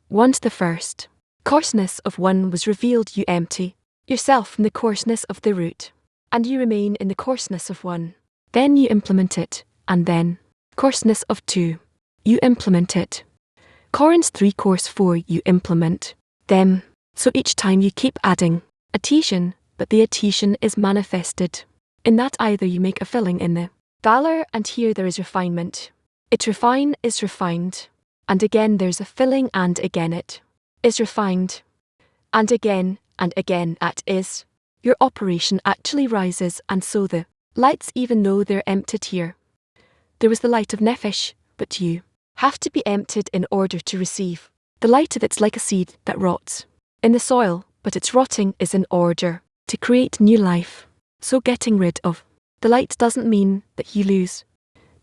Once the first coarseness of one was revealed, you empty yourself from the coarseness of the root, and you remain in the coarseness of one. Then you implement it, and then coarseness of 2. You implement it. Corins 3 course 4 you implement them. So each time you keep adding adhesion, but the adhesion is manifested in that either you make a filling in the valor, and here there is refinement. It refine is refined, and again there's a filling, and again it is refined, and again at is. Your operation actually rises, and so the lights, even though they're emptied here. There was the light of Nephesh, but you have to be emptied in order to receive the light of it's like a seed that rots in the soil, but its rotting is in order to create new life. So getting rid of the light doesn't mean that you lose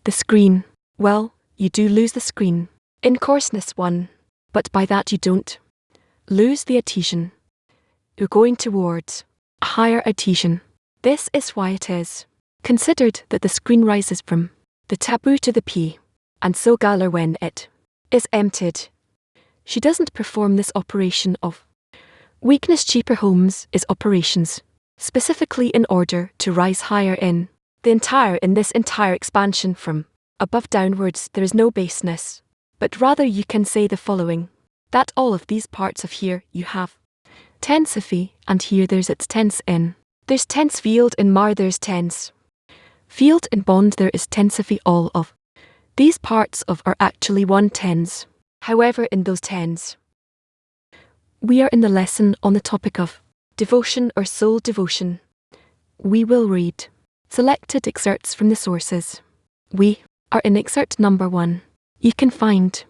the screen. Well, you do lose the screen in coarseness 1, but by that you don't lose the adhesion. You're going towards a higher adhesion. This is why it is considered that the screen rises from the taboo to the P, and so Galar, when it is emptied, she doesn't perform this operation of weakness. Cheaper homes is operations specifically in order to rise higher in this entire expansion from above downwards. There is no baseness, but rather you can say the following, that all of these parts of here you have tensiphy, and here there's its tense in. There's tense field in Mar, there's tense field in bond, there is tensiphy. All of these parts of are actually one tens. However, in those tens, we are in the lesson on the topic of devotion or soul devotion. We will read selected excerpts from the sources. We are in excerpt number 1. You can find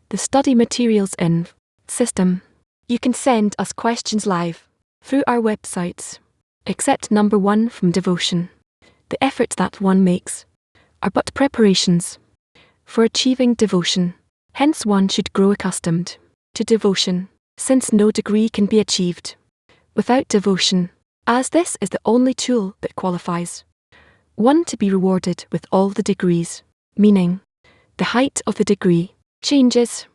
the study materials in system. You can send us questions live through our websites. Except number 1 from devotion. The efforts that one makes are but preparations for achieving devotion. Hence one should grow accustomed to devotion, since no degree can be achieved without devotion, as this is the only tool that qualifies one to be rewarded with all the degrees, meaning the height of the degree changes,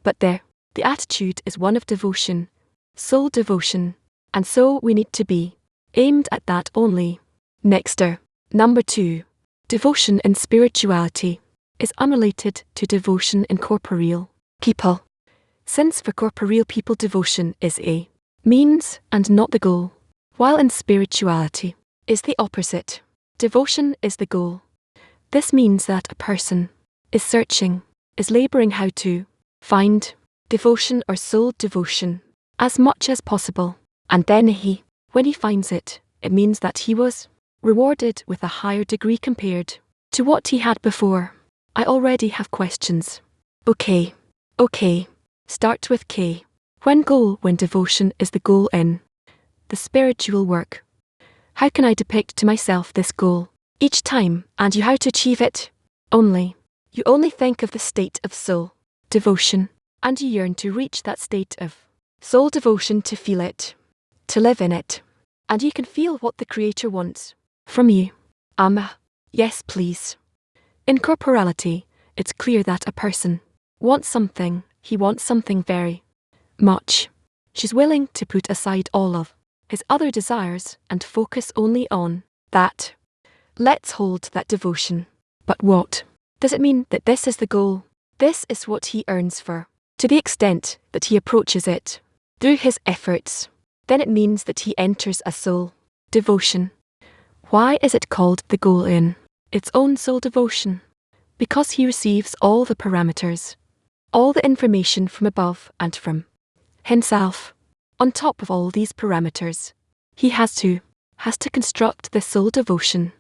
but the attitude is one of devotion, soul devotion, and so we need to be aimed at that only. Nexter, number 2. Devotion in spirituality is unrelated to devotion in corporeal people, since for corporeal people devotion is a means and not the goal, while in spirituality is the opposite. Devotion is the goal. This means that a person is searching, is laboring how to find devotion or soul devotion as much as possible, and then he When he finds it, it means that he was rewarded with a higher degree compared to what he had before. I already have questions. Okay. Start with K. When devotion is the goal in the spiritual work. How can I depict to myself this goal each time, and you how to achieve it? You only think of the state of soul devotion, and you yearn to reach that state of soul devotion, to feel it, to live in it. And you can feel what the Creator wants from you. Yes, please. In corporality, it's clear that a person wants something, he wants something very much. She's willing to put aside all of his other desires and focus only on that. Let's hold that devotion. But what does it mean that this is the goal? This is what he earns for. To the extent that he approaches it through his efforts, then it means that he enters a soul devotion. Why is it called the goal in its own soul devotion? Because he receives all the parameters, all the information from above and from himself. On top of all these parameters, he has to construct the soul devotion.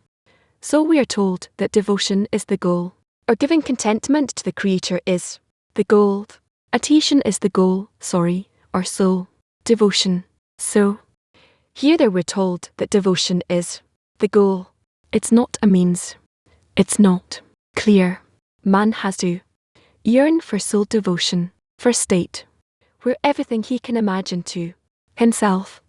So we are told that devotion is the goal, or giving contentment to the Creator is the goal. Adhesion is the goal, or soul devotion. So, here we're told that devotion is the goal. It's not a means. It's not clear. Man has to yearn for soul devotion, for state, where everything he can imagine to himself,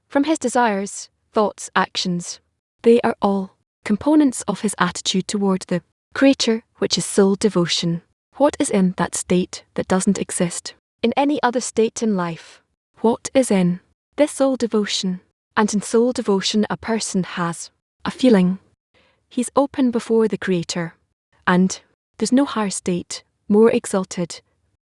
from his desires, thoughts, actions, they are all components of his attitude toward the Creator, which is soul devotion. What is in that state that doesn't exist in any other state in life? What is in this soul devotion? And in soul devotion, a person has a feeling. He's open before the Creator. And there's no higher state, more exalted,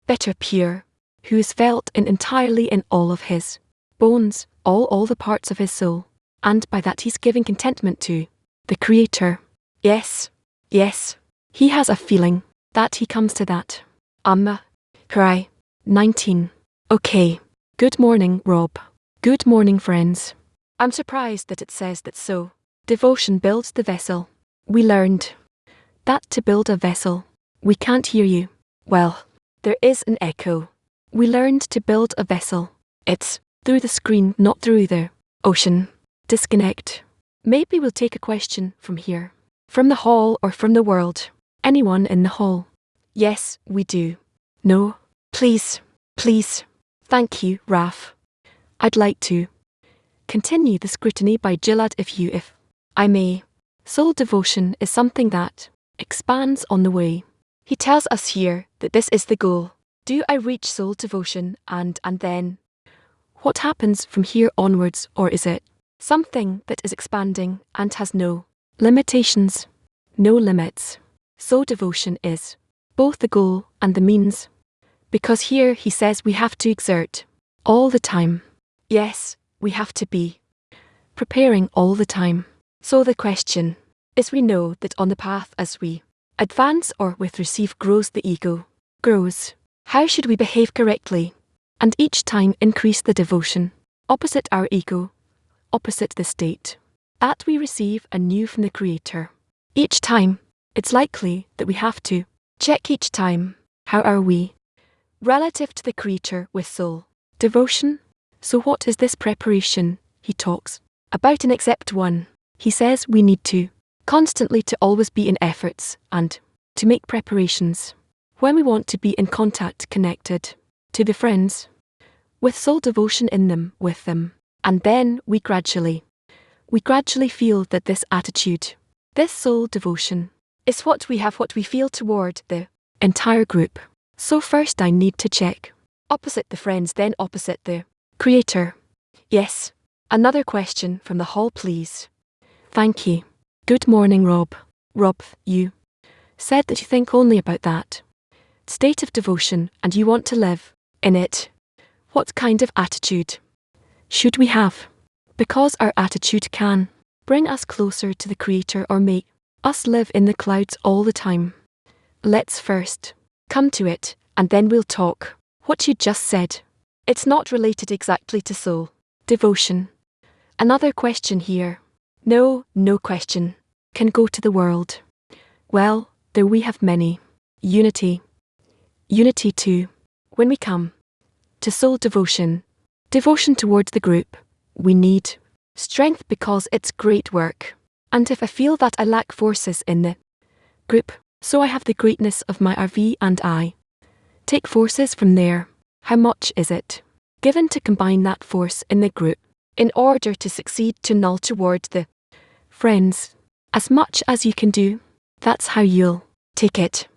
better pure, who is felt entirely in all of his bones, all the parts of his soul. And by that he's giving contentment to the Creator. Yes. He has a feeling that he comes to that. Cry. 19. Okay. Good morning, Rob. Good morning, friends. I'm surprised that it says that so. Devotion builds the vessel. We learned that to build a vessel, we can't hear you. Well, there is an echo. We learned to build a vessel. It's through the screen, not through the ocean. Disconnect. Maybe we'll take a question from here. From the hall or from the world. Anyone in the hall? Yes, we do. No? Please. Thank you, Raf. I'd like to continue the scrutiny by Gilad if I may. Soul devotion is something that expands on the way. He tells us here that this is the goal. Do I reach soul devotion and then? What happens from here onwards, or is it something that is expanding and has no limitations, no limits? Soul devotion is both the goal and the means. Because here he says we have to exert all the time. Yes, we have to be preparing all the time. So the question is, we know that on the path as we advance or with receive grows, the ego grows. How should we behave correctly? And each time increase the devotion, opposite our ego, opposite the state that we receive anew from the Creator. Each time, it's likely that we have to check each time, how are we relative to the Creator with soul devotion? So what is this preparation he talks about in Except 1? He says we need to constantly to always be in efforts and to make preparations when we want to be in contact, connected to the friends, with soul devotion in them, with them. And then we gradually feel that this attitude, this soul devotion, is what we have, what we feel toward the entire group. So first I need to check opposite the friends, then opposite the Creator. Yes. Another question from the hall, please. Thank you. Good morning, Rob. Rob, you said that you think only about that state of devotion and you want to live in it. What kind of attitude should we have? Because our attitude can bring us closer to the Creator or make us live in the clouds all the time. Let's first come to it, and then we'll talk. What you just said, it's not related exactly to soul devotion. Another question here. No question can go to the world. Well, there we have many. Unity. Unity too. When we come to soul devotion towards the group, we need strength because it's great work. And if I feel that I lack forces in the group, so I have the greatness of my RV and I take forces from there. How much is it given to combine that force in the group in order to succeed to null toward the friends? As much as you can do, that's how you'll take it.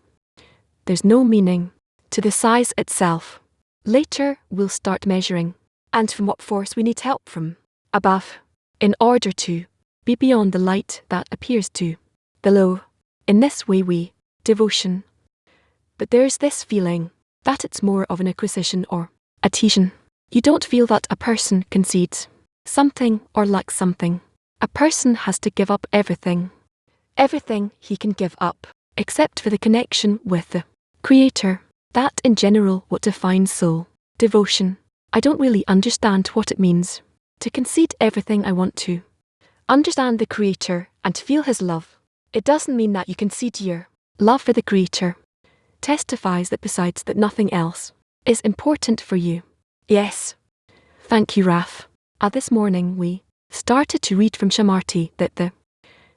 There's no meaning to the size itself. Later we'll start measuring, and from what force we need help from above, in order to be beyond the light that appears to below. In this way we devotion. But there's this feeling that it's more of an acquisition or adhesion. You don't feel that a person concedes something or lacks something. A person has to give up everything he can give up, except for the connection with the Creator. That in general what defines soul devotion. I don't really understand what it means to concede everything I want to. Understand the Creator and feel His love. It doesn't mean that you concede your love for the Creator. Testifies that besides that nothing else is important for you. Yes. Thank you, Raf. This morning we started to read from Shamarti that the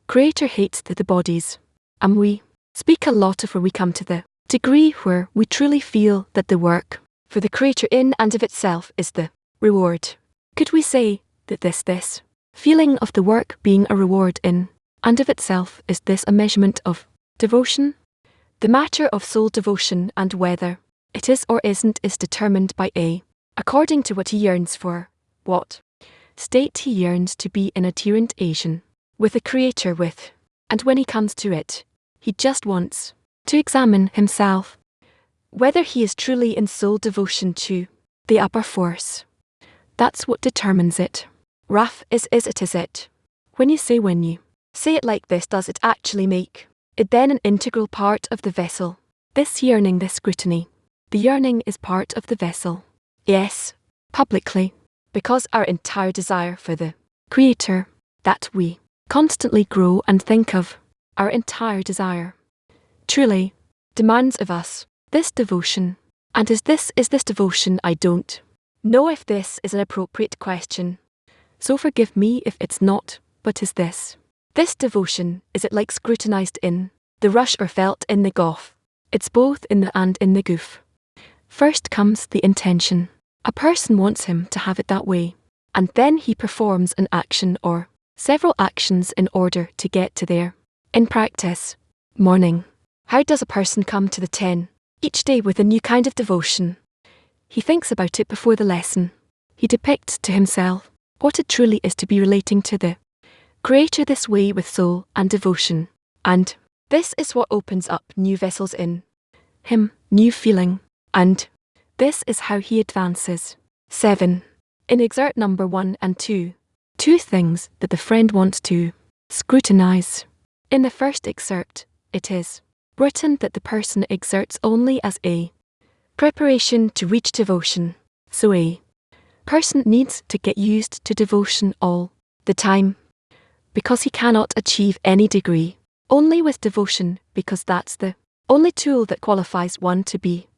Creator hates the bodies. And we speak a lot of where we come to the degree where we truly feel that the work for the Creator in and of itself is the reward. Could we say that this feeling of the work being a reward in and of itself is this a measurement of devotion? The matter of soul devotion and whether it is or isn't is determined by A, according to what he yearns for, what state he yearns to be in adherent Asian with the Creator with, and when he comes to it, he just wants to examine himself, whether he is truly in soul devotion to the upper force. That's what determines it. Raf, is it. When you say it like this, does it actually make it then an integral part of the vessel? This yearning, this scrutiny, the yearning is part of the vessel. Yes, publicly, because our entire desire for the Creator, that we constantly grow and think of, our entire desire, truly demands of us this devotion. And is this devotion? I don't know if this is an appropriate question, so forgive me if it's not, but is this devotion, is it like scrutinized in the rush or felt in the goff? It's both in the and in the goof. First comes the intention. A person wants him to have it that way, and then he performs an action or several actions in order to get to there. In practice, morning. How does a person come to the 10? Each day with a new kind of devotion. He thinks about it before the lesson. He depicts to himself what it truly is to be relating to the Creator this way with soul and devotion. And this is what opens up new vessels in him, new feeling. And this is how he advances. 7. In excerpt number 1 and 2. Two things that the friend wants to scrutinize. In the first excerpt, it is written that the person exerts only as a preparation to reach devotion. So a person needs to get used to devotion all the time, because he cannot achieve any degree only with devotion, because that's the only tool that qualifies one to be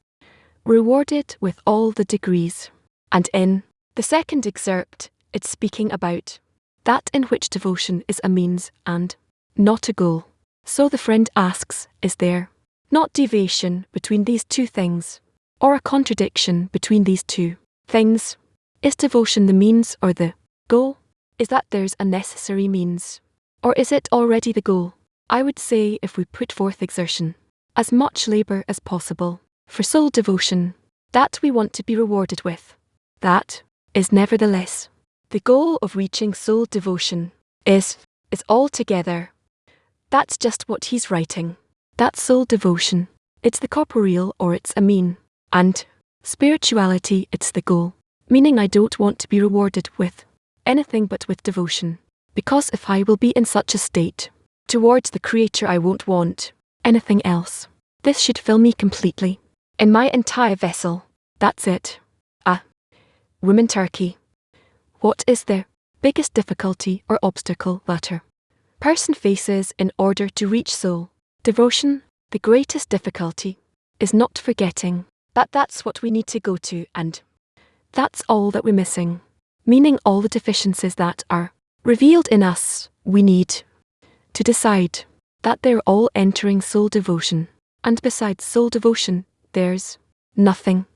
rewarded with all the degrees. And in the second excerpt, it's speaking about that in which devotion is a means and not a goal. So the friend asks, is there not deviation between these two things, or a contradiction between these two things? Is devotion the means or the goal? Is that there's a necessary means, or is it already the goal? I would say if we put forth exertion, as much labour as possible, for soul devotion, that we want to be rewarded with, that is nevertheless the goal of reaching soul devotion, is altogether. That's just what he's writing. That's soul devotion. It's the corporeal, or it's a mean. And spirituality, it's the goal. Meaning I don't want to be rewarded with anything but with devotion. Because if I will be in such a state towards the Creator, I won't want anything else. This should fill me completely. In my entire vessel. That's it. Woman Turkey. What is there biggest difficulty or obstacle that a person faces in order to reach soul devotion. The greatest difficulty is not forgetting that that's what we need to go to, and that's all that we're missing, meaning all the deficiencies that are revealed in us. We need to decide that they're all entering soul devotion, and besides soul devotion, there's nothing,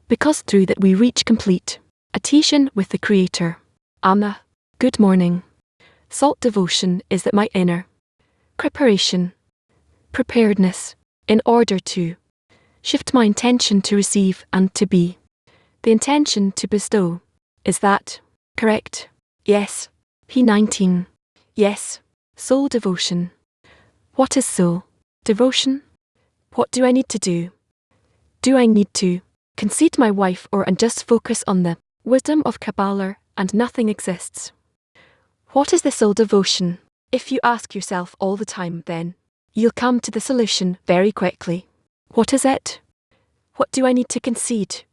because through that we reach complete attention with the Creator. Amma, good morning. Salt devotion is that my inner preparedness, in order to shift my intention to receive and to be, the intention to bestow. Is that correct? Yes. P19. Yes. Soul devotion. What is soul devotion? What do I need to do? Do I need to concede my wife and just focus on the wisdom of Kabbalah and nothing exists? What is the soul devotion? If you ask yourself all the time, then you'll come to the solution very quickly. What is it? What do I need to concede?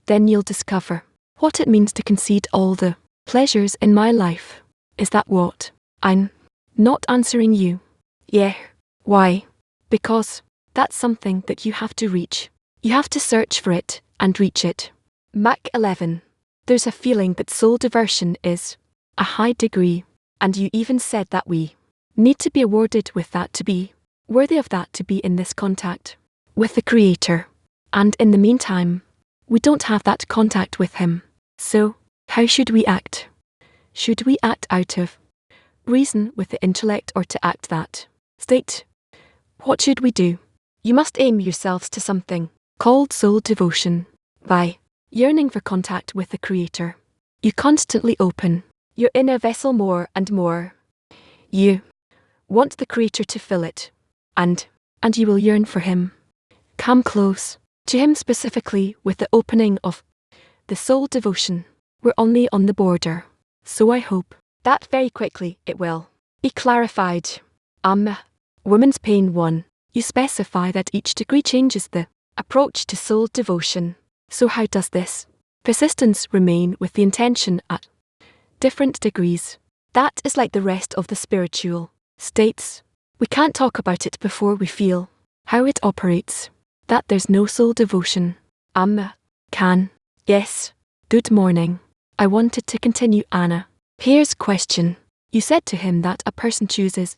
Then you'll discover what it means to concede all the pleasures in my life. Is that what? I'm not answering you. Yeah. Why? Because that's something that you have to reach. You have to search for it and reach it. Mach 11. There's a feeling that soul devotion is a high degree, and you even said that we need to be awarded with that to be worthy of that, to be in this contact with the Creator. And in the meantime, we don't have that contact with Him. So, how should we act? Should we act out of reason with the intellect, or to act that state? What should we do? You must aim yourselves to something called soul devotion. By yearning for contact with the Creator, you constantly open your inner vessel more and more. You want the Creator to fill it, and you will yearn for Him. Come close to Him specifically with the opening of the soul devotion. We're only on the border, so I hope that very quickly it will be clarified. Women's Pain 1. You specify that each degree changes the approach to soul devotion. So how does this persistence remain with the intention at different degrees? That is like the rest of the spiritual states. We can't talk about it before we feel how it operates. That there's no soul devotion. Can. Yes. Good morning. I wanted to continue Anna. Here's question. You said to him that a person chooses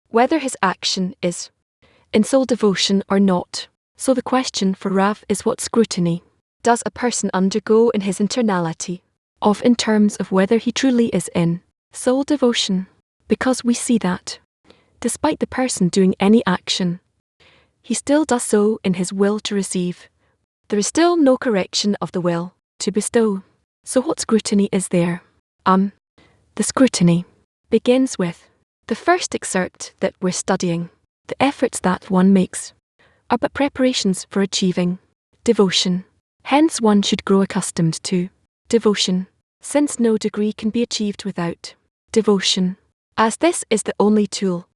whether his action is in soul devotion or not. So the question for Rav is, what scrutiny does a person undergo in his internality in terms of whether he truly is in soul devotion? Because we see that, despite the person doing any action, he still does so in his will to receive. There is still no correction of the will to bestow. So what scrutiny is there? The scrutiny begins with the first excerpt that we're studying. The efforts that one makes are but preparations for achieving devotion. Hence one should grow accustomed to devotion, since no degree can be achieved without devotion, as this is the only tool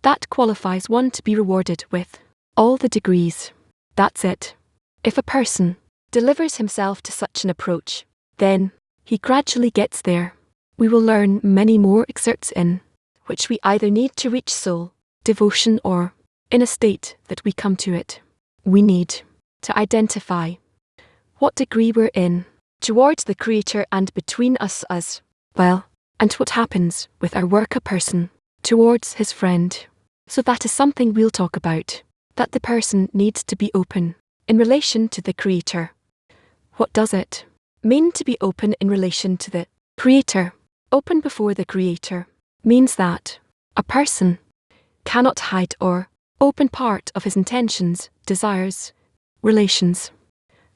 that qualifies one to be rewarded with all the degrees. That's it. If a person delivers himself to such an approach, then he gradually gets there. We will learn many more excerpts in which we either need to reach soul devotion, or in a state that we come to it. We need to identify what degree we're in towards the Creator and between us as well, and what happens with our work a person towards his friend. So that is something we'll talk about, that the person needs to be open in relation to the Creator. What does it mean to be open in relation to the Creator? Open before the Creator means that a person cannot hide or open part of his intentions, desires, relations,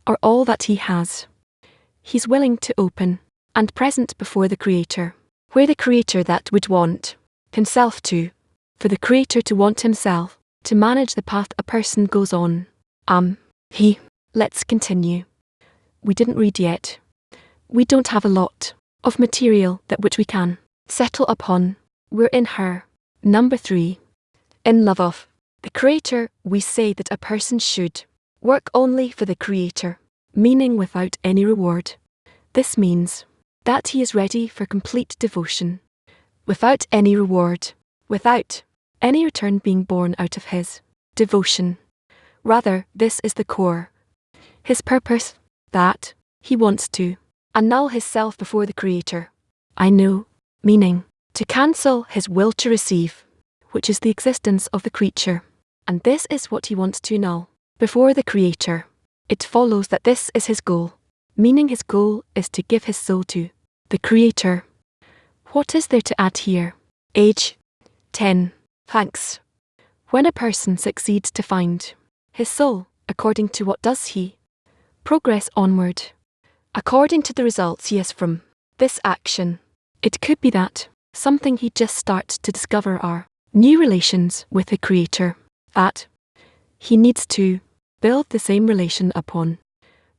or all that he has. He's willing to open and present before the Creator, where the Creator that would want himself to, for the Creator to want himself, to manage the path a person goes on. Let's continue. We didn't read yet. We don't have a lot of material that which we can settle upon. We're in her. Number 3. In love of the Creator, we say that a person should work only for the Creator, meaning without any reward. This means that he is ready for complete devotion, without any reward, without any return being born out of his devotion. Rather, this is the core, his purpose, that he wants to annul his self before the Creator. I know, meaning to cancel his will to receive, which is the existence of the creature. And this is what he wants to annul before the Creator. It follows that this is his goal, meaning his goal is to give his soul to the Creator. What is there to add here? Age 10. Thanks. When a person succeeds to find his soul, according to what does he progress onward? According to the results he has from this action. It could be that something he just starts to discover are new relations with the Creator, that he needs to build the same relation upon,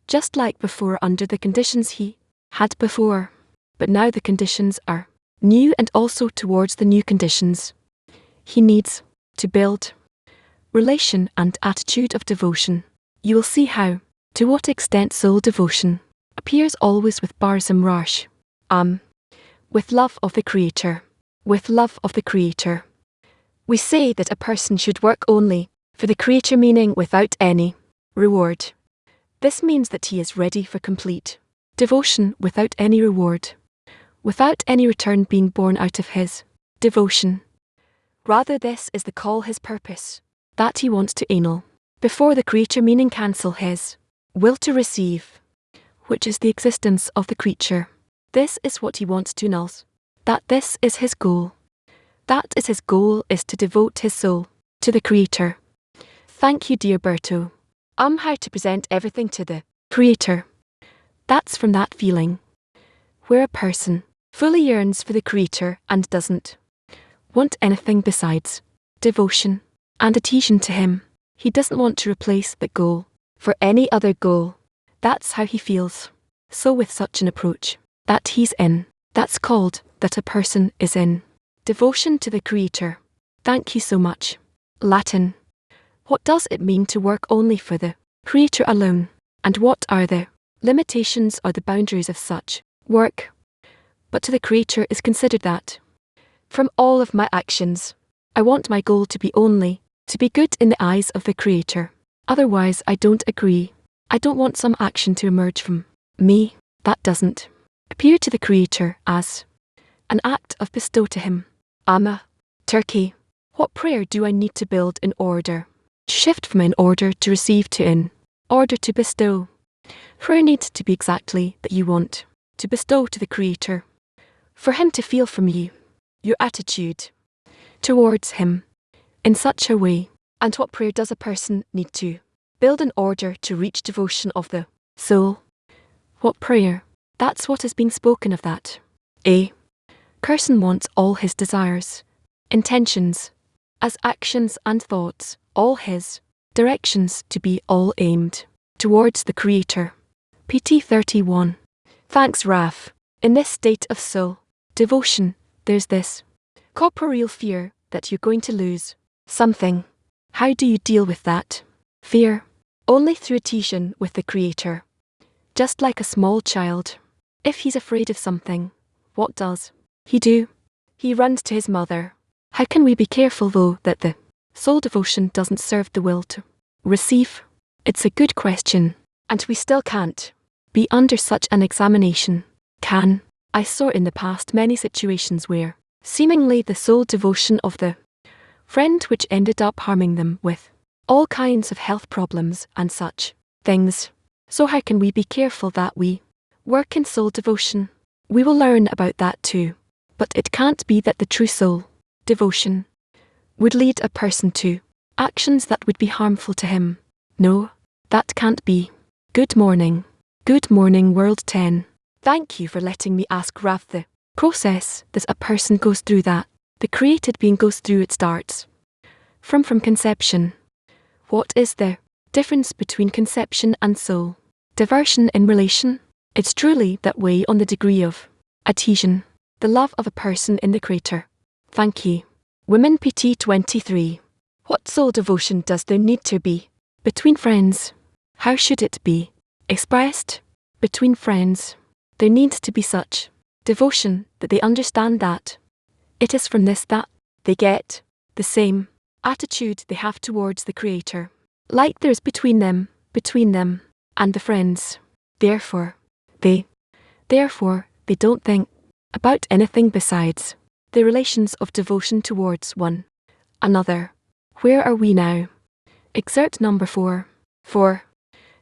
just like before under the conditions he had before. But now the conditions are new, and also towards the new conditions he needs to build relation and attitude of devotion. You will see how, to what extent soul devotion appears always with Barzam Rash. With love of the Creator. With love of the Creator. We say that a person should work only for the Creator, meaning without any reward. This means that he is ready for complete devotion without any reward, without any return being born out of his devotion. Rather, this is the call, his purpose, that he wants to annul before the Creator, meaning cancel his will to receive, which is the existence of the creature. This is what he wants to annul. That this is his goal. That is his goal, is to devote his soul to the Creator. Thank you, dear Berto. How to present everything to the Creator. That's from that feeling where a person fully yearns for the Creator and doesn't want anything besides devotion and adhesion to him. He doesn't want to replace that goal for any other goal. That's how he feels. So with such an approach, that he's in, that's called that a person is in devotion to the Creator. Thank you so much. Latin. What does it mean to work only for the Creator alone? And what are the limitations or the boundaries of such work? But to the Creator is considered that from all of my actions, I want my goal to be only to be good in the eyes of the Creator. Otherwise, I don't agree. I don't want some action to emerge from me that doesn't appear to the Creator as an act of bestow to him. Turkey. What prayer do I need to build in order to shift from in order to receive to in order to bestow? Prayer needs to be exactly that you want to bestow to the Creator, for him to feel from you your attitude towards him in such a way. And what prayer does a person need to build in order to reach devotion of the soul? What prayer? That's what is being spoken of, that a person wants all his desires, intentions, as actions and thoughts, all his directions to be all aimed towards the Creator. PT 31. Thanks, Raf. In this state of soul devotion, there's this corporeal fear that you're going to lose something. How do you deal with that fear? Only through adhesion with the Creator. Just like a small child. If he's afraid of something, what does he do? He runs to his mother. How can we be careful, though, that the soul devotion doesn't serve the will to receive? It's a good question, and we still can't be under such an examination, can? I saw in the past many situations where seemingly the soul devotion of the friend which ended up harming them with all kinds of health problems and such things. So how can we be careful that we work in soul devotion? We will learn about that too. But it can't be that the true soul devotion would lead a person to actions that would be harmful to him. No, that can't be. Good morning. Good morning, World 10. Thank you for letting me ask Rav the process that a person goes through, that the created being goes through. It starts from conception. What is the difference between conception and soul diversion in relation? It's truly that way on the degree of adhesion, the love of a person in the Creator. Thank you. Women PT 23. What soul devotion does there need to be between friends? How should it be expressed? Between friends, there needs to be such devotion that they understand that it is from this that they get the same attitude they have towards the Creator. Light there is between them, and the friends. Therefore, they don't think about anything besides the relations of devotion towards one another. Where are we now? Excerpt number 4. 4.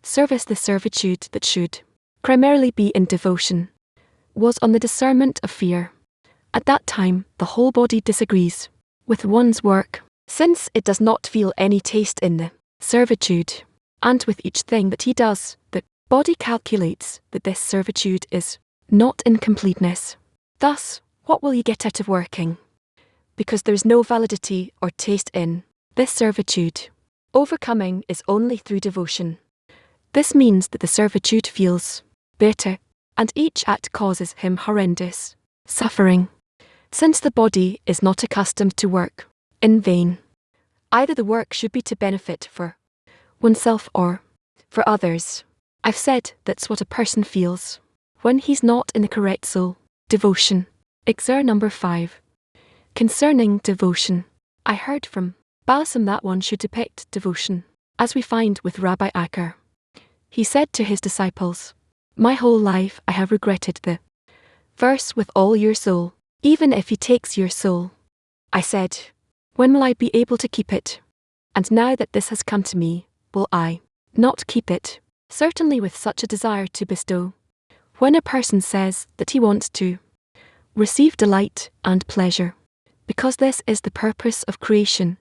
Service. The servitude that should primarily be in devotion was on the discernment of fear. At that time, the whole body disagrees with one's work, since it does not feel any taste in the servitude, and with each thing that he does, the body calculates that this servitude is not in completeness. Thus, what will you get out of working? Because there is no validity or taste in this servitude. Overcoming is only through devotion. This means that the servitude feels better, and each act causes him horrendous suffering, since the body is not accustomed to work in vain. Either the work should be to benefit for oneself or for others. I've said that's what a person feels when he's not in the correct soul devotion. Excerpt number 5. Concerning devotion, I heard from Balsam that one should depict devotion, as we find with Rabbi Acker. He said to his disciples, "My whole life I have regretted the verse with all your soul, even if he takes your soul. I said, when will I be able to keep it? And now that this has come to me, will I not keep it?" Certainly with such a desire to bestow. When a person says that he wants to receive delight and pleasure, because this is the purpose of creation,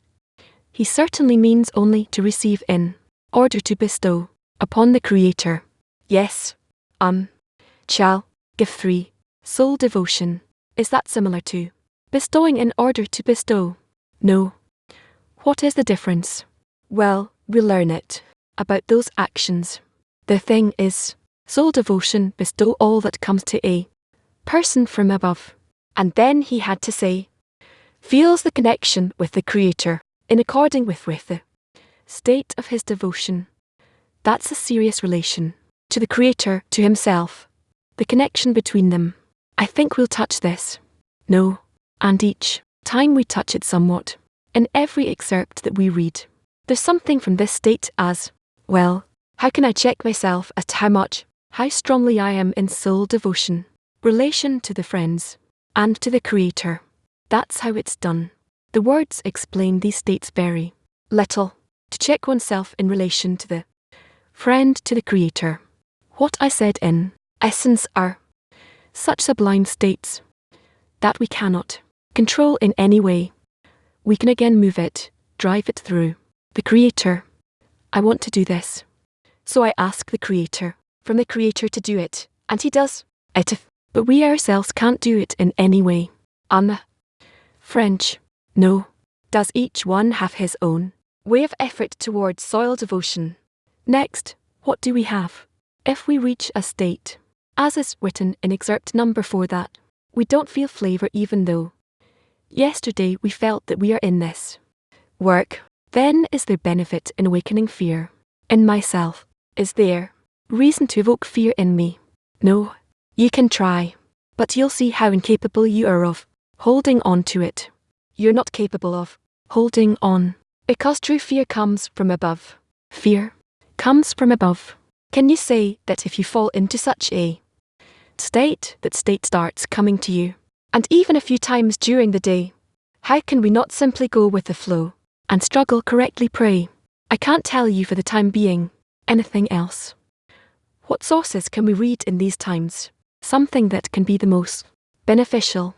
he certainly means only to receive in order to bestow upon the Creator. Yes, shall give 3. Soul devotion. Is that similar to bestowing in order to bestow? No. What is the difference? Well, we'll learn it about those actions. The thing is, soul devotion bestow all that comes to a person from above. And then he had to say, feels the connection with the Creator, in according with the state of his devotion. That's a serious relation to the Creator, to himself, the connection between them. I think we'll touch this. No, and each time we touch it somewhat, in every excerpt that we read, there's something from this state as, well, how can I check myself as to how strongly I am in soul devotion, relation to the friends, and to the Creator. That's how it's done. The words explain these states very little. To check oneself in relation to the friend, to the Creator. What I said in essence are such sublime states that we cannot control in any way. We can again move it, drive it through the Creator. I want to do this, so I ask the Creator, from the Creator to do it, and he does it. But we ourselves can't do it in any way. French. No. Does each one have his own way of effort towards soil devotion? Next, what do we have? If we reach a state, as is written in excerpt number 4, that we don't feel flavor even though yesterday we felt that we are in this work, then is there benefit in awakening fear in myself? Is there reason to evoke fear in me? No. You can try, but you'll see how incapable you are of holding on to it. You're not capable of holding on, because true fear comes from above. Fear comes from above. Can you say that if you fall into such a state, that state starts coming to you, and even a few times during the day? How can we not simply go with the flow and struggle correctly? Pray. I can't tell you for the time being anything else. What sources can we read in these times? Something that can be the most beneficial.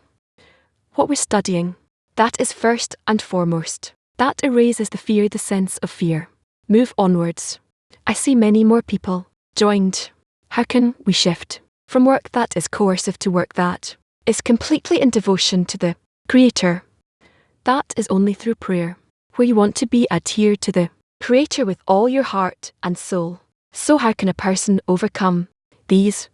What we're studying, that is first and foremost. That erases the fear, the sense of fear. Move onwards. I see many more people joined. How can we shift from work that is coercive to work that is completely in devotion to the Creator? That is only through prayer, where you want to be adhere to the Creator with all your heart and soul. So how can a person overcome these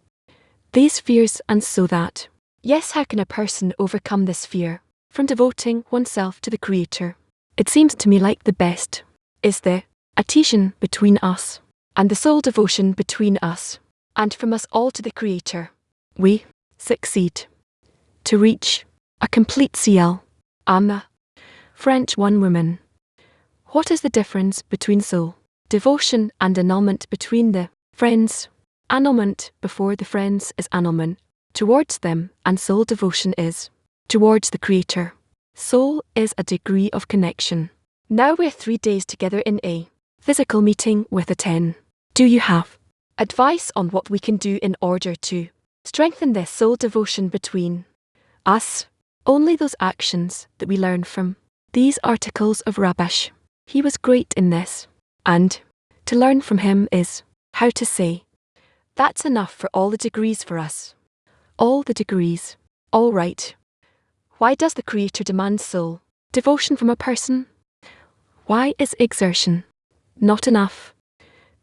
fears, and so that? Yes, how can a person overcome this fear from devoting oneself to the Creator? It seems to me like the best is the adhesion between us and the soul devotion between us and from us all to the Creator. We succeed. to reach a complete CL. I'm a French one woman. What is the difference between soul devotion and annulment between the friends? Annulment before the friends is annulment towards them, and soul devotion is towards the Creator. Soul is a degree of connection. Now we're 3 days together in a physical meeting with a 10. Do you have advice on what we can do in order to strengthen this soul devotion between us? Only those actions that we learn from these articles of rubbish. He was great in this. And to learn from him is how to say, that's enough for all the degrees for us. All the degrees. All right. Why does the Creator demand soul devotion from a person? Why is exertion not enough?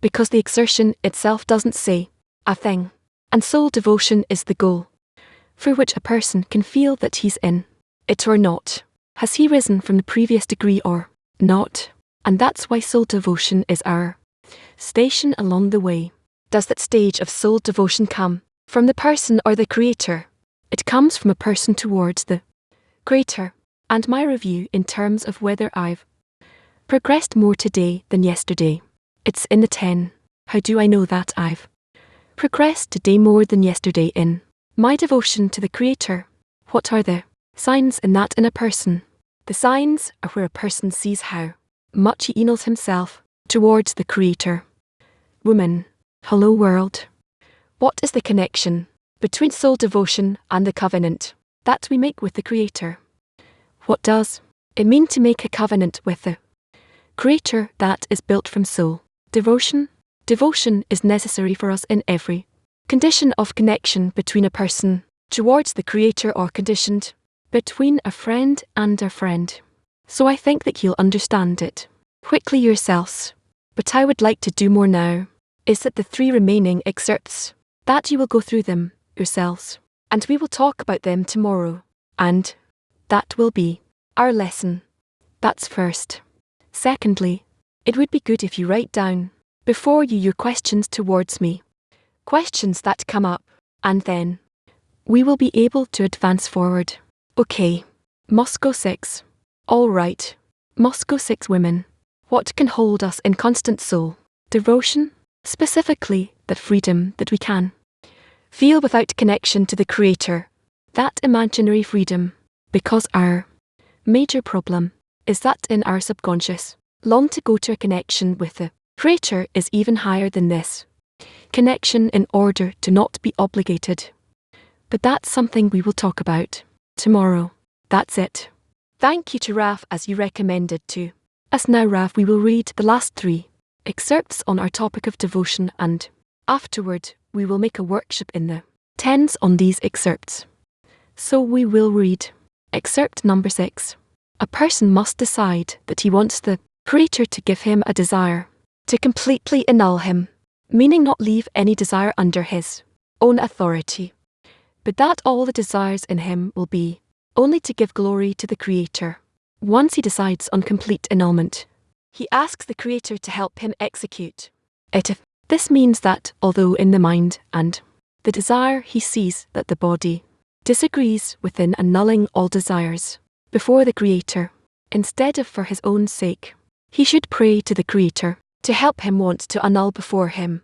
Because the exertion itself doesn't say a thing, and soul devotion is the goal for which a person can feel that he's in it or not. Has he risen from the previous degree or not? And that's why soul devotion is our station along the way. Does that stage of soul devotion come from the person or the Creator? It comes from a person towards the Creator. And my review in terms of whether I've progressed more today than yesterday, it's in the 10. How do I know that I've progressed today more than yesterday in my devotion to the Creator? What are the signs in that in a person? The signs are where a person sees how much he annals himself towards the Creator. Woman, hello world. What is the connection between soul devotion and the covenant that we make with the Creator? What does it mean to make a covenant with the Creator that is built from soul devotion? Devotion is necessary for us in every condition of connection between a person towards the Creator or conditioned between a friend and a friend. So I think that you'll understand it quickly yourselves. But I would like to do more now, is that the 3 remaining excerpts, that you will go through them yourselves, and we will talk about them tomorrow, and that will be our lesson. That's first. Secondly, it would be good if you write down before you your questions towards me, questions that come up, and then we will be able to advance forward. Okay. Moscow 6. All right. Moscow 6 women. What can hold us in constant soul devotion? Specifically, that freedom that we can feel without connection to the Creator. That imaginary freedom. Because our major problem is that in our subconscious, long to go to a connection with the Creator is even higher than this connection in order to not be obligated. But that's something we will talk about tomorrow. That's it. Thank you to Raf as you recommended to us. Now Raf, we will read the last 3 excerpts on our topic of devotion, and afterward we will make a workshop in the 10s on these excerpts. So we will read excerpt number 6. A person must decide that he wants the Creator to give him a desire, to completely annul him, meaning not leave any desire under his own authority, but that all the desires in him will be only to give glory to the Creator. Once he decides on complete annulment, he asks the Creator to help him execute it. This means that, although in the mind and the desire he sees that the body disagrees within annulling all desires before the Creator, instead of for his own sake, he should pray to the Creator to help him want to annul before him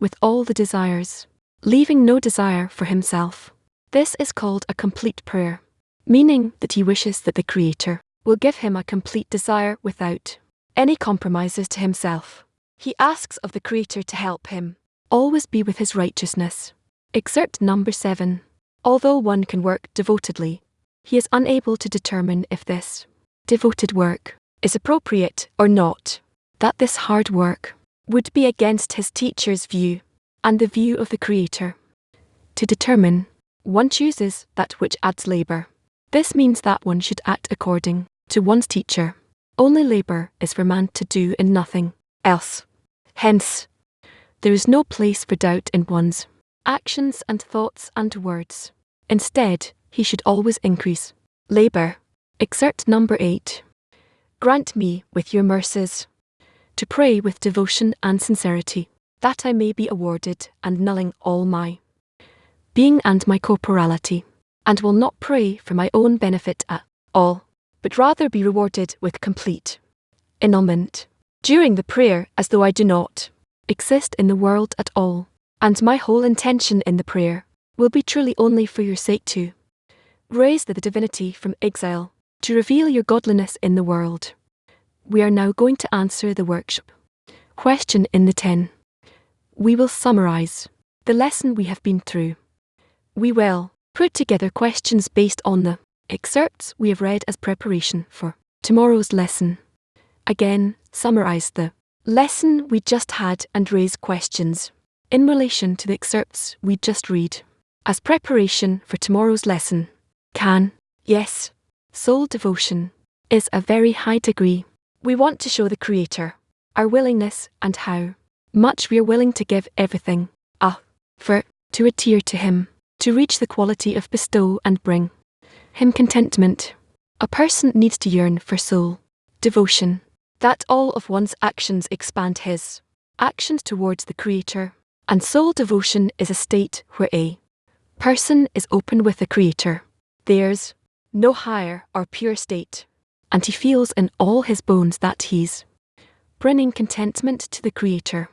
with all the desires, leaving no desire for himself. This is called a complete prayer, meaning that he wishes that the Creator will give him a complete desire without any compromises to himself. He asks of the Creator to help him always be with his righteousness. Excerpt number 7. Although one can work devotedly, he is unable to determine if this devoted work is appropriate or not, that this hard work would be against his teacher's view and the view of the Creator. To determine, one chooses that which adds labour. This means that one should act according to one's teacher. Only labour is for man to do and nothing else. Hence, there is no place for doubt in one's actions and thoughts and words. Instead, he should always increase labour. Excerpt number 8. Grant me, with your mercies, to pray with devotion and sincerity, that I may be awarded and nulling all my being and my corporality, and will not pray for my own benefit at all, but rather be rewarded with complete annulment during the prayer, as though I do not exist in the world at all, and my whole intention in the prayer will be truly only for your sake to raise the divinity from exile, to reveal your godliness in the world. We are now going to answer the workshop question in the 10. We will summarize the lesson we have been through. We will put together questions based on the excerpts we have read as preparation for tomorrow's lesson. Again, summarize the lesson we just had and raise questions in relation to the excerpts we just read as preparation for tomorrow's lesson. Yes, soul devotion is a very high degree. We want to show the Creator our willingness and how much we are willing to give everything to adhere to Him, to reach the quality of bestow and bring Him contentment. A person needs to yearn for soul devotion, that all of one's actions expand his actions towards the Creator, and soul devotion is a state where a person is open with the Creator. There's no higher or pure state, and he feels in all his bones that he's bringing contentment to the Creator.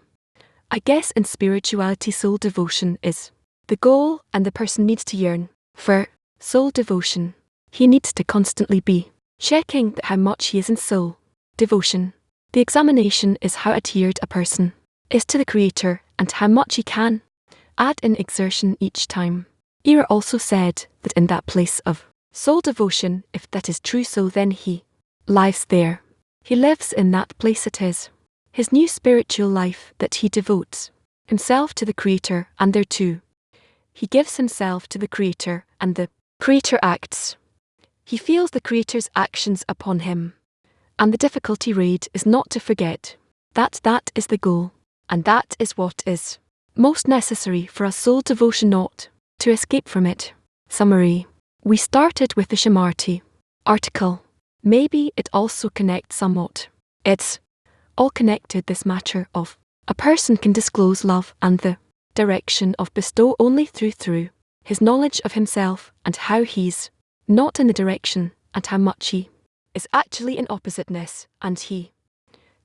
I guess in spirituality soul devotion is the goal, and the person needs to yearn for soul devotion. He needs to constantly be checking that how much he is in soul devotion. The examination is how adhered a person is to the Creator and how much he can add in exertion each time. Era also said that in that place of soul devotion, if that is true, so then he lives there. He lives in that place. It is his new spiritual life that he devotes himself to the Creator, and thereto he gives himself to the Creator, and the Creator acts. He feels the Creator's actions upon him, and the difficulty raid is not to forget that that is the goal, and that is what is most necessary for a soul devotion, not to escape from it. Summary. We started with the Shamarti article. Maybe it also connects somewhat. It's all connected. This matter of a person can disclose love and the direction of bestow only through his knowledge of himself and how he's not in the direction, and how much he is actually in oppositeness, and he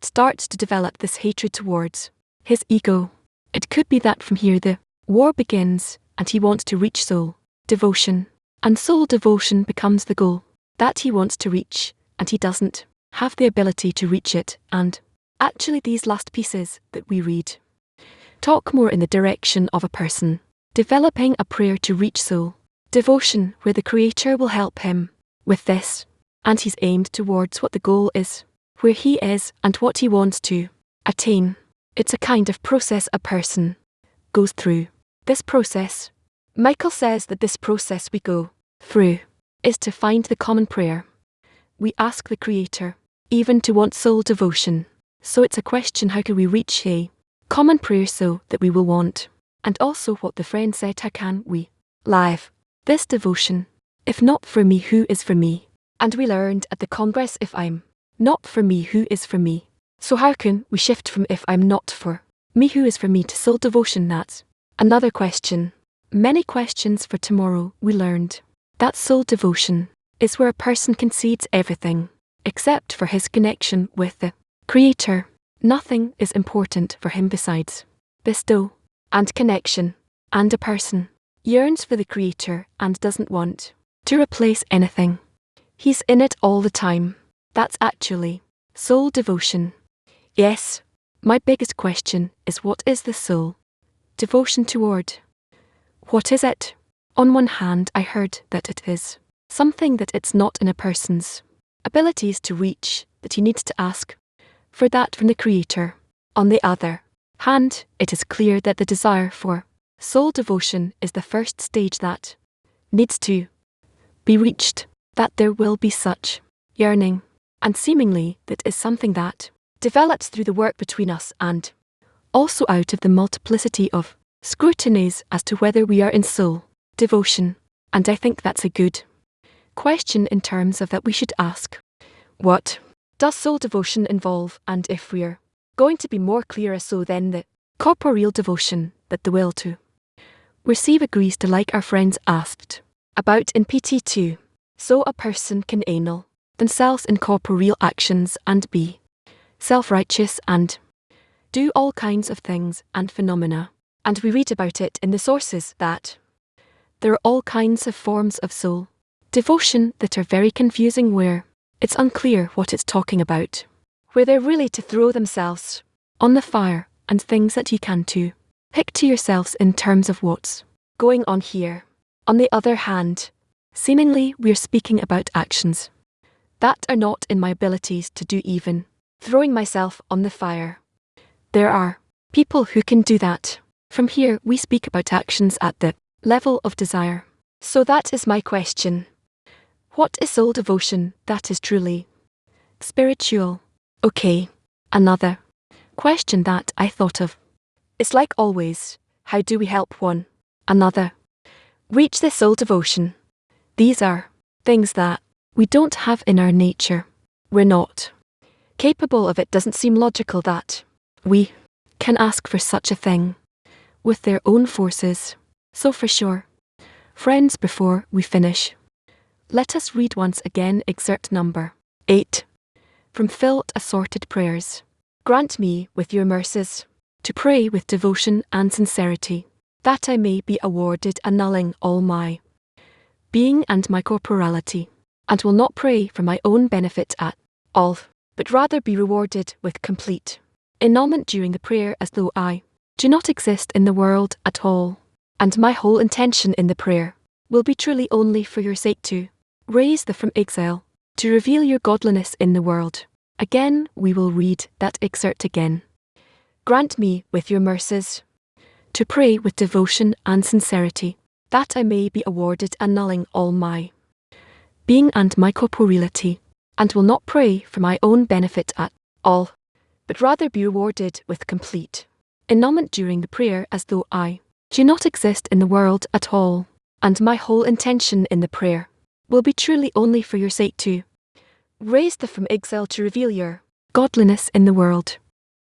starts to develop this hatred towards his ego. It could be that from here the war begins, and he wants to reach soul devotion, and soul devotion becomes the goal that he wants to reach, and he doesn't have the ability to reach it. And actually these last pieces that we read talk more in the direction of a person developing a prayer to reach soul devotion, where the Creator will help him with this, and he's aimed towards what the goal is, where he is and what he wants to attain. It's a kind of process a person goes through. This process, Michael says that this process we go through is to find the common prayer. We ask the Creator even to want soul devotion. So it's a question, how can we reach a common prayer so that we will want? And also what the friend said, how can we live this devotion? If not for me, who is for me? And we learned at the Congress, if I'm not for me, who is for me? So how can we shift from if I'm not for me, who is for me, to soul devotion? That's another question. Many questions for tomorrow. We learned that soul devotion is where a person concedes everything except for his connection with the Creator. Nothing is important for him besides bestow and connection, and a person yearns for the Creator and doesn't want to replace anything. He's in it all the time. That's actually soul devotion. Yes, my biggest question is, what is the soul devotion toward? What is it? On one hand, I heard that it is something that it's not in a person's abilities to reach, that he needs to ask for that from the Creator. On the other hand, it is clear that the desire for soul devotion is the first stage that needs to be reached, that there will be such yearning, and seemingly that is something that develops through the work between us, and also out of the multiplicity of scrutinies as to whether we are in soul devotion. And I think that's a good question in terms of that we should ask, what does soul devotion involve? And if we're going to be more clearer, so then the corporeal devotion, that the will to receive agrees to, like our friends asked, about in PT2. So a person can annul themselves in corporeal actions and be self-righteous and do all kinds of things and phenomena. And we read about it in the sources that there are all kinds of forms of soul devotion that are very confusing, where it's unclear what it's talking about, where they're really to throw themselves on the fire and things that you can too. Pick to yourselves in terms of what's going on here. On the other hand, seemingly we're speaking about actions that are not in my abilities to do, even throwing myself on the fire. There are people who can do that. From here we speak about actions at the level of desire. So that is my question. What is soul devotion that is truly spiritual? Okay, another question that I thought of is, like always, how do we help one another reach this soul devotion? These are things that we don't have in our nature. We're not capable of it. Doesn't seem logical that we can ask for such a thing with their own forces. So for sure, friends, before we finish, let us read once again excerpt number 8 from Filled Assorted Prayers. Grant me with your mercies to pray with devotion and sincerity, that I may be awarded annulling all my being and my corporality, and will not pray for my own benefit at all, but rather be rewarded with complete annulment during the prayer, as though I do not exist in the world at all, and my whole intention in the prayer will be truly only for your sake, to raise the from exile, to reveal your godliness in the world. Again, we will read that excerpt again. Grant me with your mercies to pray with devotion and sincerity, that I may be awarded annulling all my being and my corporeality, and will not pray for my own benefit at all, but rather be rewarded with complete annulment during the prayer, as though I do not exist in the world at all, and my whole intention in the prayer will be truly only for your sake, to raise the from exile, to reveal your godliness in the world.